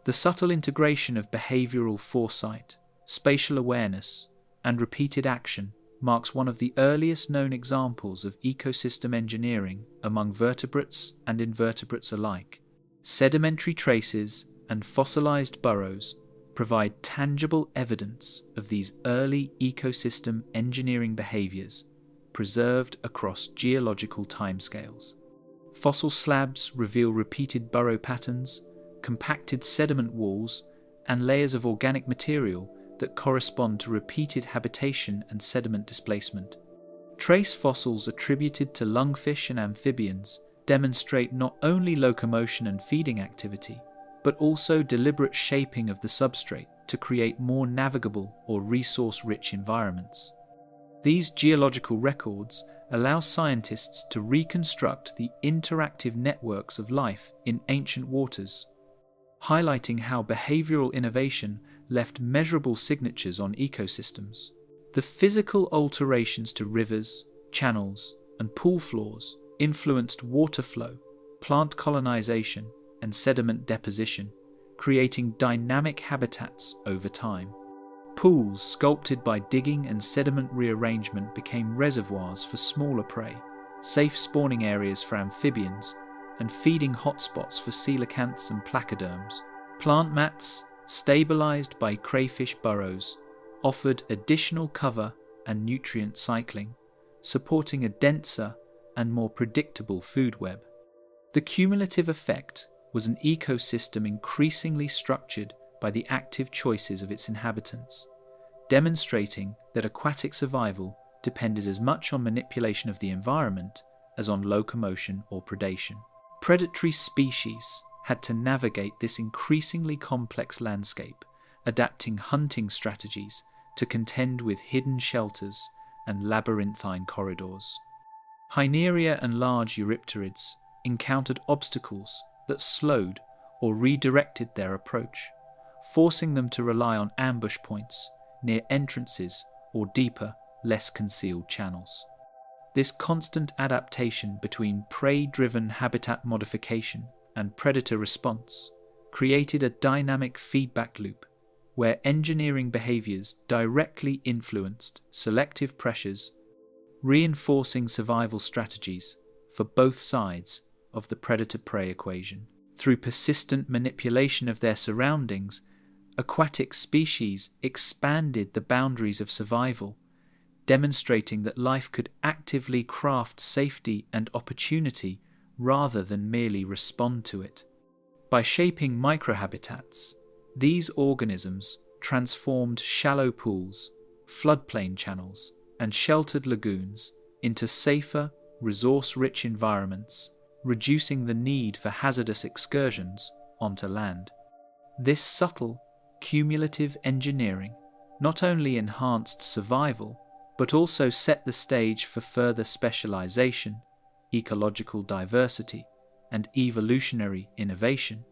The subtle integration of behavioral foresight, spatial awareness, and repeated action marks one of the earliest known examples of ecosystem engineering among vertebrates and invertebrates alike. Sedimentary traces and fossilized burrows provide tangible evidence of these early ecosystem engineering behaviors preserved across geological timescales. Fossil slabs reveal repeated burrow patterns, compacted sediment walls, and layers of organic material that correspond to repeated habitation and sediment displacement. Trace fossils attributed to lungfish and amphibians demonstrate not only locomotion and feeding activity, but also deliberate shaping of the substrate to create more navigable or resource-rich environments. These geological records allow scientists to reconstruct the interactive networks of life in ancient waters, highlighting how behavioral innovation left measurable signatures on ecosystems. The physical alterations to rivers, channels, and pool floors influenced water flow, plant colonization, and sediment deposition, creating dynamic habitats over time. Pools sculpted by digging and sediment rearrangement became reservoirs for smaller prey, safe spawning areas for amphibians, and feeding hotspots for coelacanths and placoderms. Plant mats, stabilized by crayfish burrows, offered additional cover and nutrient cycling, supporting a denser and more predictable food web. The cumulative effect was an ecosystem increasingly structured by the active choices of its inhabitants, demonstrating that aquatic survival depended as much on manipulation of the environment as on locomotion or predation. Predatory species had to navigate this increasingly complex landscape, adapting hunting strategies to contend with hidden shelters and labyrinthine corridors. Hyneria and large eurypterids encountered obstacles that slowed or redirected their approach, forcing them to rely on ambush points near entrances or deeper, less concealed channels. This constant adaptation between prey-driven habitat modification and predator response created a dynamic feedback loop where engineering behaviors directly influenced selective pressures, reinforcing survival strategies for both sides of the predator-prey equation. Through persistent manipulation of their surroundings, aquatic species expanded the boundaries of survival, demonstrating that life could actively craft safety and opportunity rather than merely respond to it. By shaping microhabitats, these organisms transformed shallow pools, floodplain channels, and sheltered lagoons into safer, resource-rich environments, reducing the need for hazardous excursions onto land. This subtle, cumulative engineering not only enhanced survival, but also set the stage for further specialization, ecological diversity, and evolutionary innovation,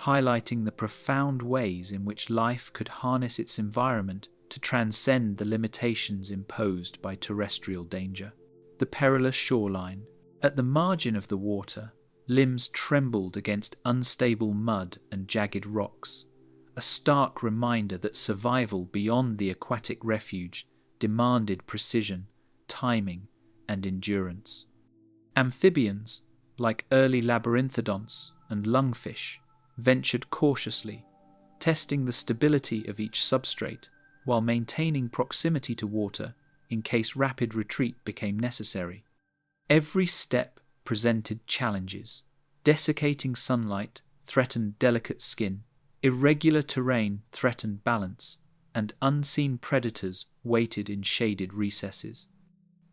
highlighting the profound ways in which life could harness its environment to transcend the limitations imposed by terrestrial danger. The perilous shoreline. At the margin of the water, limbs trembled against unstable mud and jagged rocks, a stark reminder that survival beyond the aquatic refuge demanded precision, timing, and endurance. Amphibians, like early labyrinthodonts and lungfish, ventured cautiously, testing the stability of each substrate while maintaining proximity to water in case rapid retreat became necessary. Every step presented challenges. Desiccating sunlight threatened delicate skin, irregular terrain threatened balance, and unseen predators waited in shaded recesses.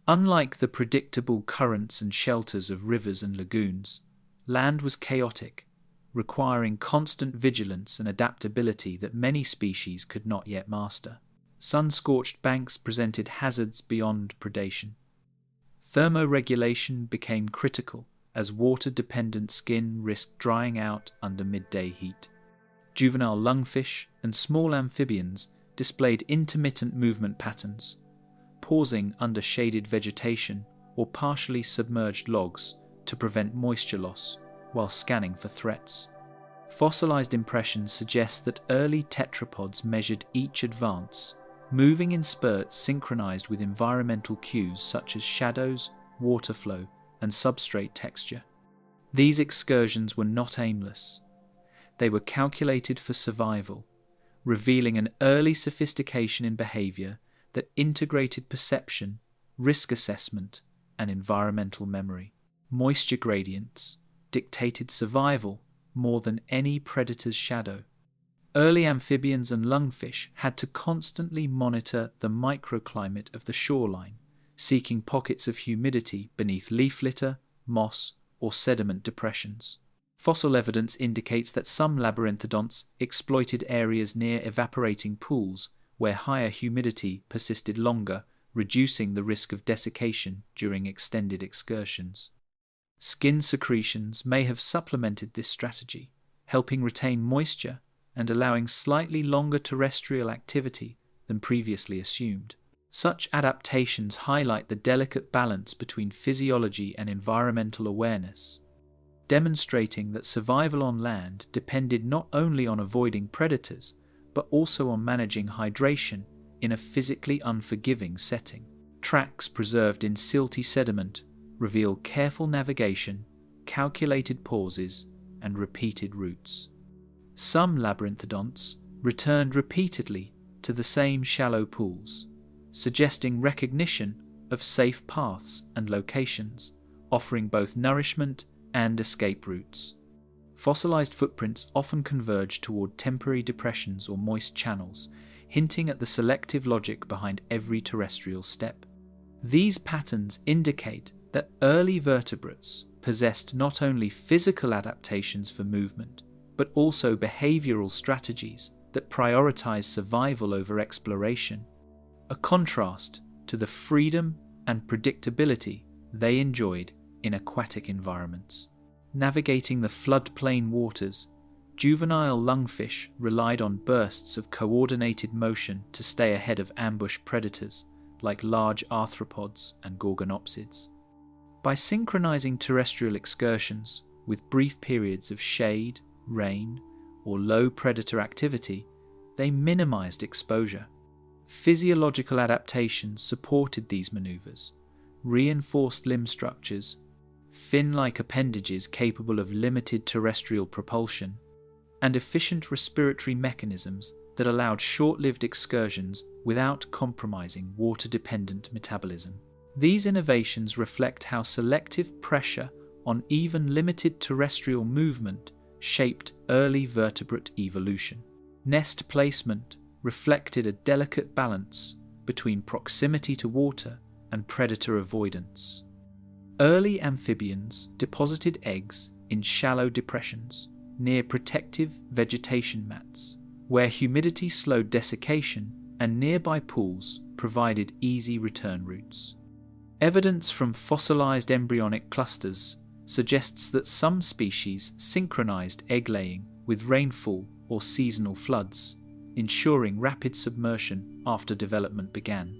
Unlike the predictable currents and shelters of rivers and lagoons, land was chaotic, requiring constant vigilance and adaptability that many species could not yet master. Sun-scorched banks presented hazards beyond predation. Thermoregulation became critical as water-dependent skin risked drying out under midday heat. Juvenile lungfish and small amphibians displayed intermittent movement patterns, pausing under shaded vegetation or partially submerged logs to prevent moisture loss while scanning for threats. Fossilized impressions suggest that early tetrapods measured each advance, moving in spurts synchronized with environmental cues such as shadows, water flow, and substrate texture. These excursions were not aimless. They were calculated for survival, revealing an early sophistication in behavior that integrated perception, risk assessment, and environmental memory. Moisture gradients dictated survival more than any predator's shadow. Early amphibians and lungfish had to constantly monitor the microclimate of the shoreline, seeking pockets of humidity beneath leaf litter, moss, or sediment depressions. Fossil evidence indicates that some labyrinthodonts exploited areas near evaporating pools where higher humidity persisted longer, reducing the risk of desiccation during extended excursions. Skin secretions may have supplemented this strategy, helping retain moisture and allowing slightly longer terrestrial activity than previously assumed. Such adaptations highlight the delicate balance between physiology and environmental awareness, demonstrating that survival on land depended not only on avoiding predators, but also on managing hydration in a physically unforgiving setting. Tracks preserved in silty sediment reveal careful navigation, calculated pauses, and repeated routes. Some labyrinthodonts returned repeatedly to the same shallow pools, suggesting recognition of safe paths and locations, offering both nourishment and escape routes. Fossilized footprints often converge toward temporary depressions or moist channels, hinting at the selective logic behind every terrestrial step. These patterns indicate that early vertebrates possessed not only physical adaptations for movement, but also behavioral strategies that prioritize survival over exploration, a contrast to the freedom and predictability they enjoyed in aquatic environments. Navigating the floodplain waters, juvenile lungfish relied on bursts of coordinated motion to stay ahead of ambush predators like large arthropods and gorgonopsids. By synchronizing terrestrial excursions with brief periods of shade, rain, or low predator activity, they minimized exposure. Physiological adaptations supported these maneuvers, reinforced limb structures, fin-like appendages capable of limited terrestrial propulsion, and efficient respiratory mechanisms that allowed short-lived excursions without compromising water-dependent metabolism. These innovations reflect how selective pressure on even limited terrestrial movement shaped early vertebrate evolution. Nest placement reflected a delicate balance between proximity to water and predator avoidance. Early amphibians deposited eggs in shallow depressions near protective vegetation mats, where humidity slowed desiccation and nearby pools provided easy return routes. Evidence from fossilized embryonic clusters suggests that some species synchronized egg-laying with rainfall or seasonal floods, ensuring rapid submersion after development began.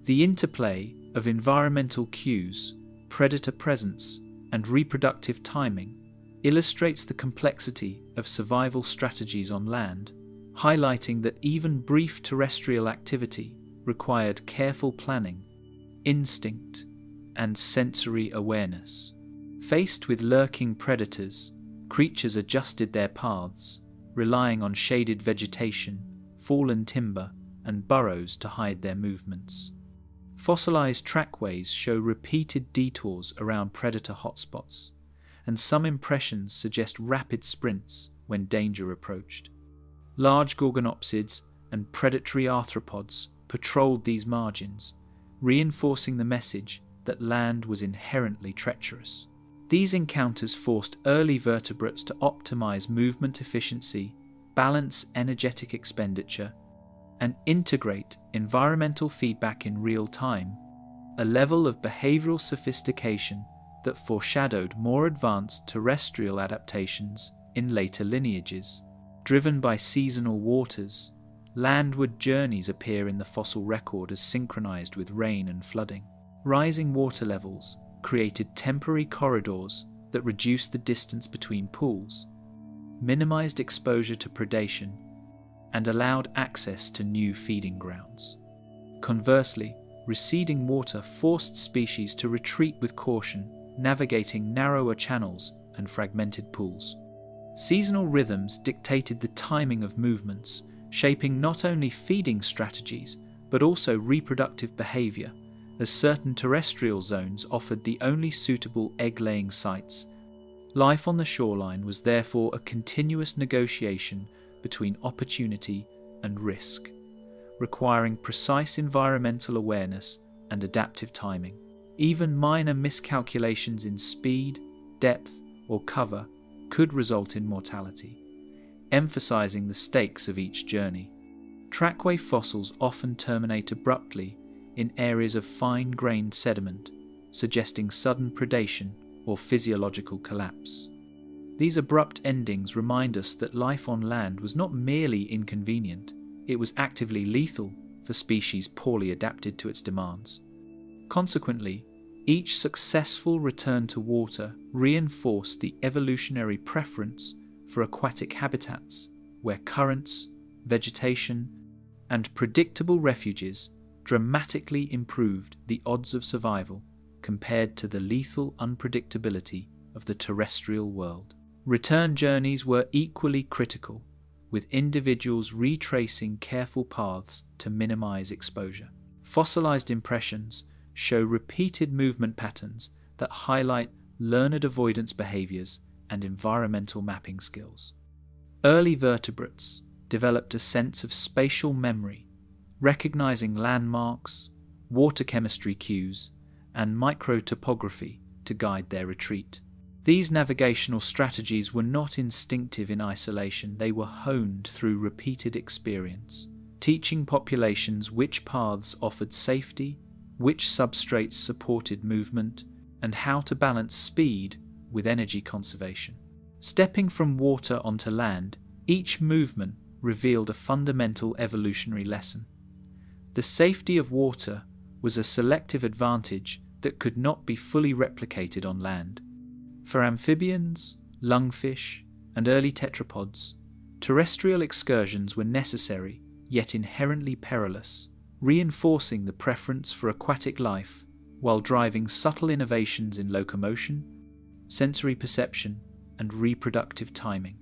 The interplay of environmental cues, predator presence, and reproductive timing illustrates the complexity of survival strategies on land, highlighting that even brief terrestrial activity required careful planning, instinct, and sensory awareness. Faced with lurking predators, creatures adjusted their paths, relying on shaded vegetation, fallen timber, and burrows to hide their movements. Fossilized trackways show repeated detours around predator hotspots, and some impressions suggest rapid sprints when danger approached. Large gorgonopsids and predatory arthropods patrolled these margins, reinforcing the message that land was inherently treacherous. These encounters forced early vertebrates to optimize movement efficiency, balance energetic expenditure, and integrate environmental feedback in real time, a level of behavioral sophistication that foreshadowed more advanced terrestrial adaptations in later lineages. Driven by seasonal waters, landward journeys appear in the fossil record as synchronized with rain and flooding. Rising water levels created temporary corridors that reduced the distance between pools, minimized exposure to predation, and allowed access to new feeding grounds. Conversely, receding water forced species to retreat with caution, navigating narrower channels and fragmented pools. Seasonal rhythms dictated the timing of movements, shaping not only feeding strategies but also reproductive behavior, as certain terrestrial zones offered the only suitable egg-laying sites. Life on the shoreline was therefore a continuous negotiation between opportunity and risk, requiring precise environmental awareness and adaptive timing. Even minor miscalculations in speed, depth, or cover could result in mortality, emphasizing the stakes of each journey. Trackway fossils often terminate abruptly in areas of fine-grained sediment, suggesting sudden predation or physiological collapse. These abrupt endings remind us that life on land was not merely inconvenient, it was actively lethal for species poorly adapted to its demands. Consequently, each successful return to water reinforced the evolutionary preference for aquatic habitats, where currents, vegetation, and predictable refuges dramatically improved the odds of survival compared to the lethal unpredictability of the terrestrial world. Return journeys were equally critical, with individuals retracing careful paths to minimize exposure. Fossilized impressions show repeated movement patterns that highlight learned avoidance behaviors and environmental mapping skills. Early vertebrates developed a sense of spatial memory, recognizing landmarks, water chemistry cues, and microtopography to guide their retreat. These navigational strategies were not instinctive in isolation, they were honed through repeated experience, teaching populations which paths offered safety, which substrates supported movement, and how to balance speed with energy conservation. Stepping from water onto land, each movement revealed a fundamental evolutionary lesson. The safety of water was a selective advantage that could not be fully replicated on land. For amphibians, lungfish, and early tetrapods, terrestrial excursions were necessary yet inherently perilous, reinforcing the preference for aquatic life while driving subtle innovations in locomotion, sensory perception, and reproductive timing.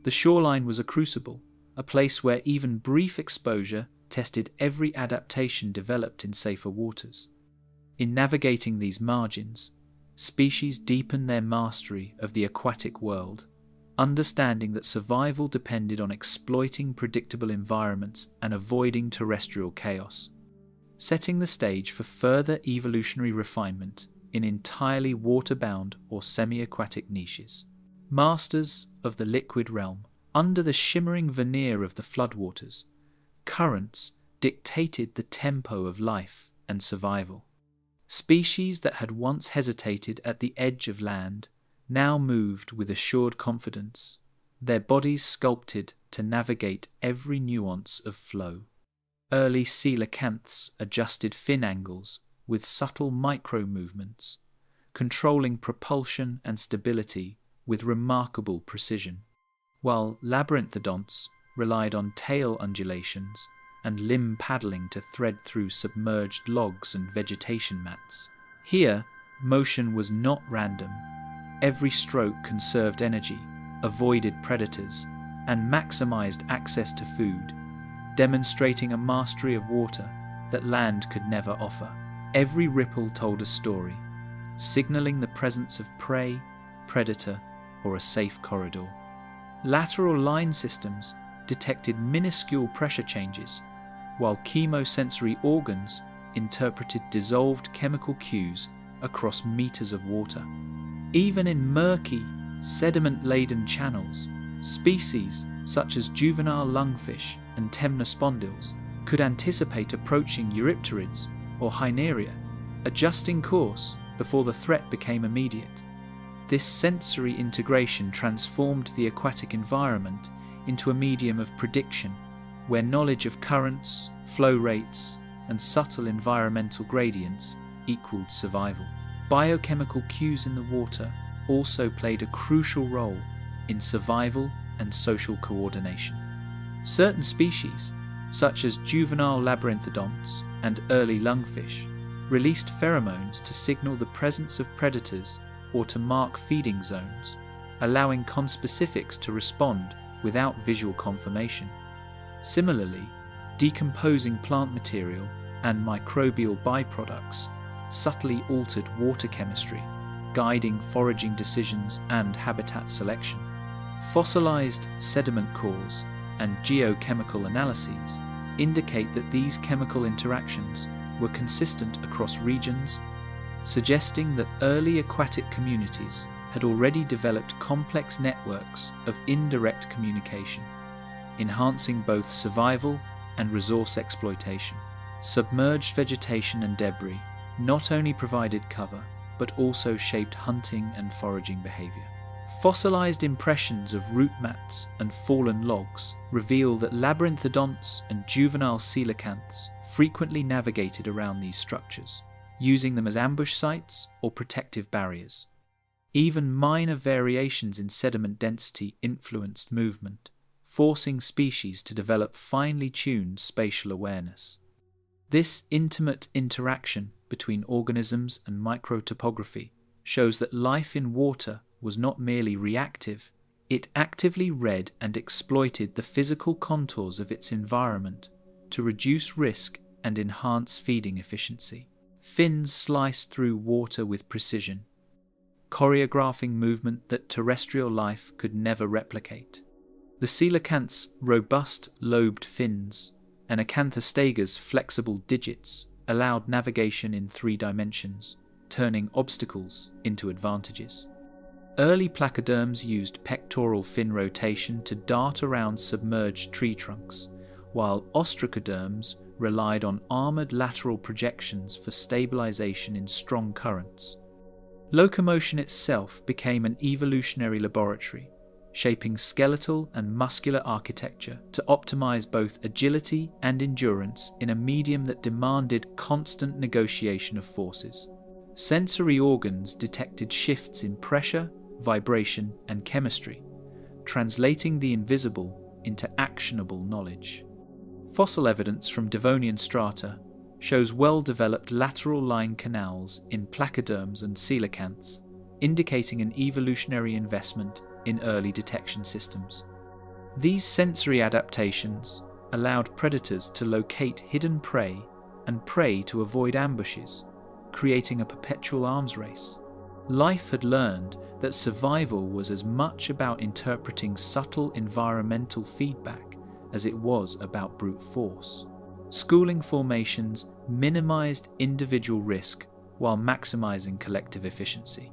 The shoreline was a crucible, a place where even brief exposure tested every adaptation developed in safer waters. In navigating these margins, species deepened their mastery of the aquatic world, understanding that survival depended on exploiting predictable environments and avoiding terrestrial chaos, setting the stage for further evolutionary refinement in entirely water-bound or semi-aquatic niches. Masters of the liquid realm, under the shimmering veneer of the floodwaters, currents dictated the tempo of life and survival. Species that had once hesitated at the edge of land now moved with assured confidence, their bodies sculpted to navigate every nuance of flow. Early coelacanths adjusted fin angles with subtle micro-movements, controlling propulsion and stability with remarkable precision, while labyrinthodonts relied on tail undulations and limb paddling to thread through submerged logs and vegetation mats. Here, motion was not random. Every stroke conserved energy, avoided predators, and maximized access to food, demonstrating a mastery of water that land could never offer. Every ripple told a story, signaling the presence of prey, predator, or a safe corridor. Lateral line systems detected minuscule pressure changes, while chemosensory organs interpreted dissolved chemical cues across meters of water. Even in murky, sediment-laden channels, species such as juvenile lungfish and temnospondyls could anticipate approaching eurypterids or hyneria, adjusting course before the threat became immediate. This sensory integration transformed the aquatic environment into a medium of prediction, where knowledge of currents, flow rates, and subtle environmental gradients equaled survival. Biochemical cues in the water also played a crucial role, in survival and social coordination. Certain species, such as juvenile labyrinthodonts and early lungfish, released pheromones to signal the presence of predators or to mark feeding zones, allowing conspecifics to respond without visual confirmation. Similarly, decomposing plant material and microbial byproducts subtly altered water chemistry, guiding foraging decisions and habitat selection. Fossilized sediment cores and geochemical analyses indicate that these chemical interactions were consistent across regions, suggesting that early aquatic communities had already developed complex networks of indirect communication, enhancing both survival and resource exploitation. Submerged vegetation and debris not only provided cover, but also shaped hunting and foraging behavior. Fossilized impressions of root mats and fallen logs reveal that labyrinthodonts and juvenile coelacanths frequently navigated around these structures, using them as ambush sites or protective barriers. Even minor variations in sediment density influenced movement, forcing species to develop finely tuned spatial awareness. This intimate interaction between organisms and microtopography shows that life in water was not merely reactive, it actively read and exploited the physical contours of its environment to reduce risk and enhance feeding efficiency. Fins sliced through water with precision, choreographing movement that terrestrial life could never replicate. The coelacanth's robust lobed fins and Acanthostega's flexible digits allowed navigation in 3 dimensions, turning obstacles into advantages. Early placoderms used pectoral fin rotation to dart around submerged tree trunks, while ostracoderms relied on armored lateral projections for stabilization in strong currents. Locomotion itself became an evolutionary laboratory, shaping skeletal and muscular architecture to optimize both agility and endurance in a medium that demanded constant negotiation of forces. Sensory organs detected shifts in pressure, vibration, and chemistry, translating the invisible into actionable knowledge. Fossil evidence from Devonian strata shows well-developed lateral line canals in placoderms and coelacanths, indicating an evolutionary investment in early detection systems. These sensory adaptations allowed predators to locate hidden prey and prey to avoid ambushes, creating a perpetual arms race. Life had learned that survival was as much about interpreting subtle environmental feedback as it was about brute force. Schooling formations minimized individual risk while maximizing collective efficiency.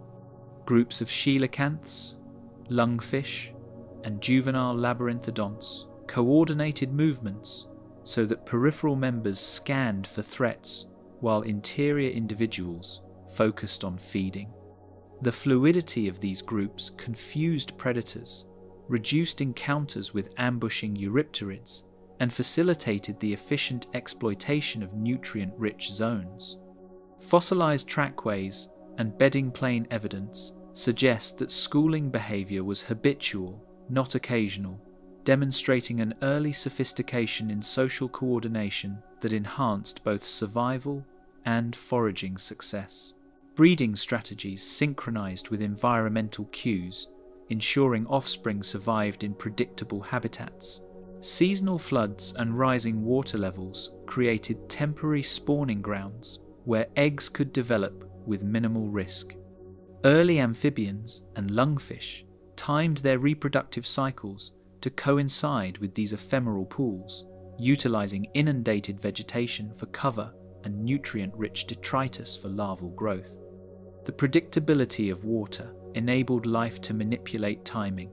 Groups of coelacanths, lungfish, and juvenile labyrinthodonts coordinated movements so that peripheral members scanned for threats while interior individuals focused on feeding. The fluidity of these groups confused predators, reduced encounters with ambushing eurypterids, and facilitated the efficient exploitation of nutrient-rich zones. Fossilized trackways and bedding plane evidence suggest that schooling behavior was habitual, not occasional, demonstrating an early sophistication in social coordination that enhanced both survival and foraging success. Breeding strategies synchronized with environmental cues, ensuring offspring survived in predictable habitats. Seasonal floods and rising water levels created temporary spawning grounds where eggs could develop with minimal risk. Early amphibians and lungfish timed their reproductive cycles to coincide with these ephemeral pools, utilizing inundated vegetation for cover and nutrient-rich detritus for larval growth. The predictability of water enabled life to manipulate timing,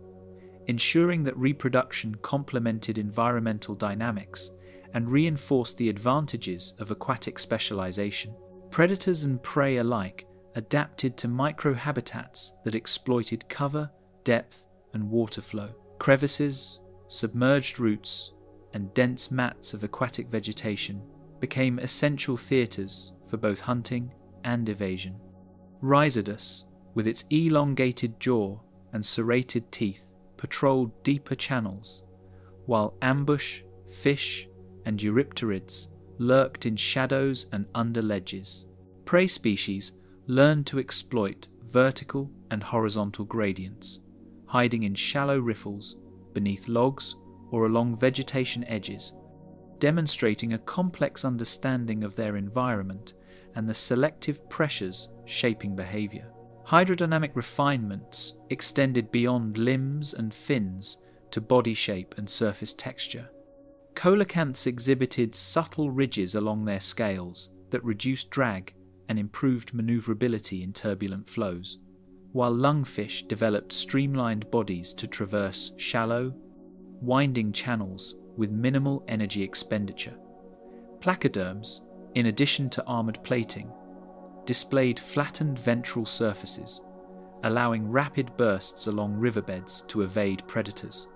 ensuring that reproduction complemented environmental dynamics and reinforced the advantages of aquatic specialization. Predators and prey alike adapted to microhabitats that exploited cover, depth, and water flow. Crevices, submerged roots, and dense mats of aquatic vegetation became essential theatres for both hunting and evasion. Rhizodus, with its elongated jaw and serrated teeth, patrolled deeper channels, while ambush, fish, and eurypterids lurked in shadows and under ledges. Prey species learned to exploit vertical and horizontal gradients, hiding in shallow riffles, beneath logs, or along vegetation edges, demonstrating a complex understanding of their environment and the selective pressures shaping behavior. Hydrodynamic refinements extended beyond limbs and fins to body shape and surface texture. Coelacanths exhibited subtle ridges along their scales that reduced drag and improved maneuverability in turbulent flows, while lungfish developed streamlined bodies to traverse shallow, winding channels with minimal energy expenditure. Placoderms, in addition to armored plating, displayed flattened ventral surfaces, allowing rapid bursts along riverbeds to evade predators.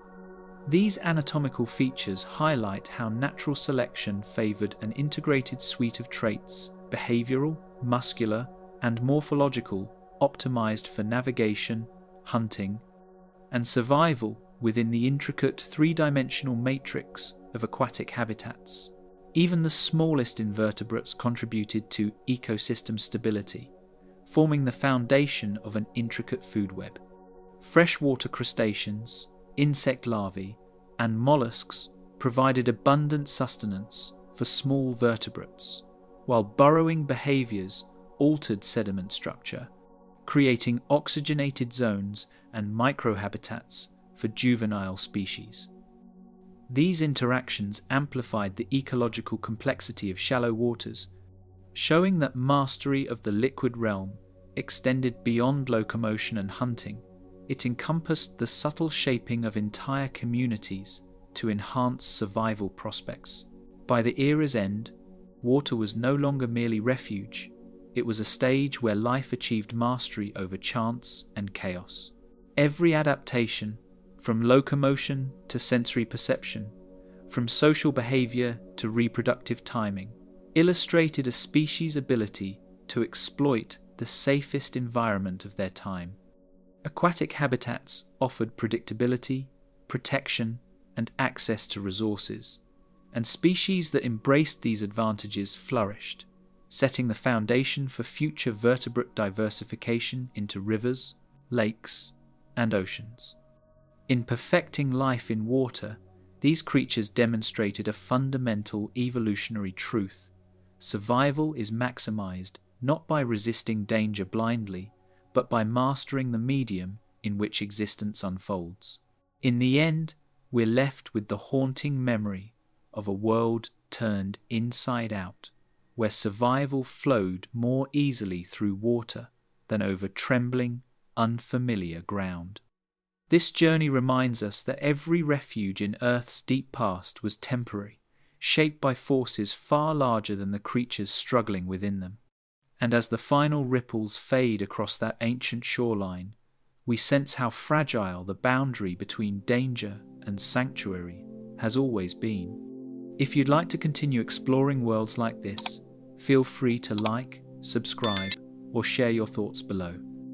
These anatomical features highlight how natural selection favored an integrated suite of traits, behavioral, muscular, and morphological, optimized for navigation, hunting, and survival within the intricate three-dimensional matrix of aquatic habitats. Even the smallest invertebrates contributed to ecosystem stability, forming the foundation of an intricate food web. Freshwater crustaceans, insect larvae, and mollusks provided abundant sustenance for small vertebrates, while burrowing behaviors altered sediment structure, creating oxygenated zones and microhabitats for juvenile species. These interactions amplified the ecological complexity of shallow waters, showing that mastery of the liquid realm extended beyond locomotion and hunting. It encompassed the subtle shaping of entire communities to enhance survival prospects. By the era's end, water was no longer merely refuge. It was a stage where life achieved mastery over chance and chaos. Every adaptation, from locomotion to sensory perception, from social behavior to reproductive timing, illustrated a species' ability to exploit the safest environment of their time. Aquatic habitats offered predictability, protection, and access to resources, and species that embraced these advantages flourished, setting the foundation for future vertebrate diversification into rivers, lakes, and oceans. In perfecting life in water, these creatures demonstrated a fundamental evolutionary truth. Survival is maximized not by resisting danger blindly, but by mastering the medium in which existence unfolds. In the end, we're left with the haunting memory of a world turned inside out, where survival flowed more easily through water than over trembling, unfamiliar ground. This journey reminds us that every refuge in Earth's deep past was temporary, shaped by forces far larger than the creatures struggling within them. And as the final ripples fade across that ancient shoreline, we sense how fragile the boundary between danger and sanctuary has always been. If you'd like to continue exploring worlds like this, feel free to like, subscribe, or share your thoughts below.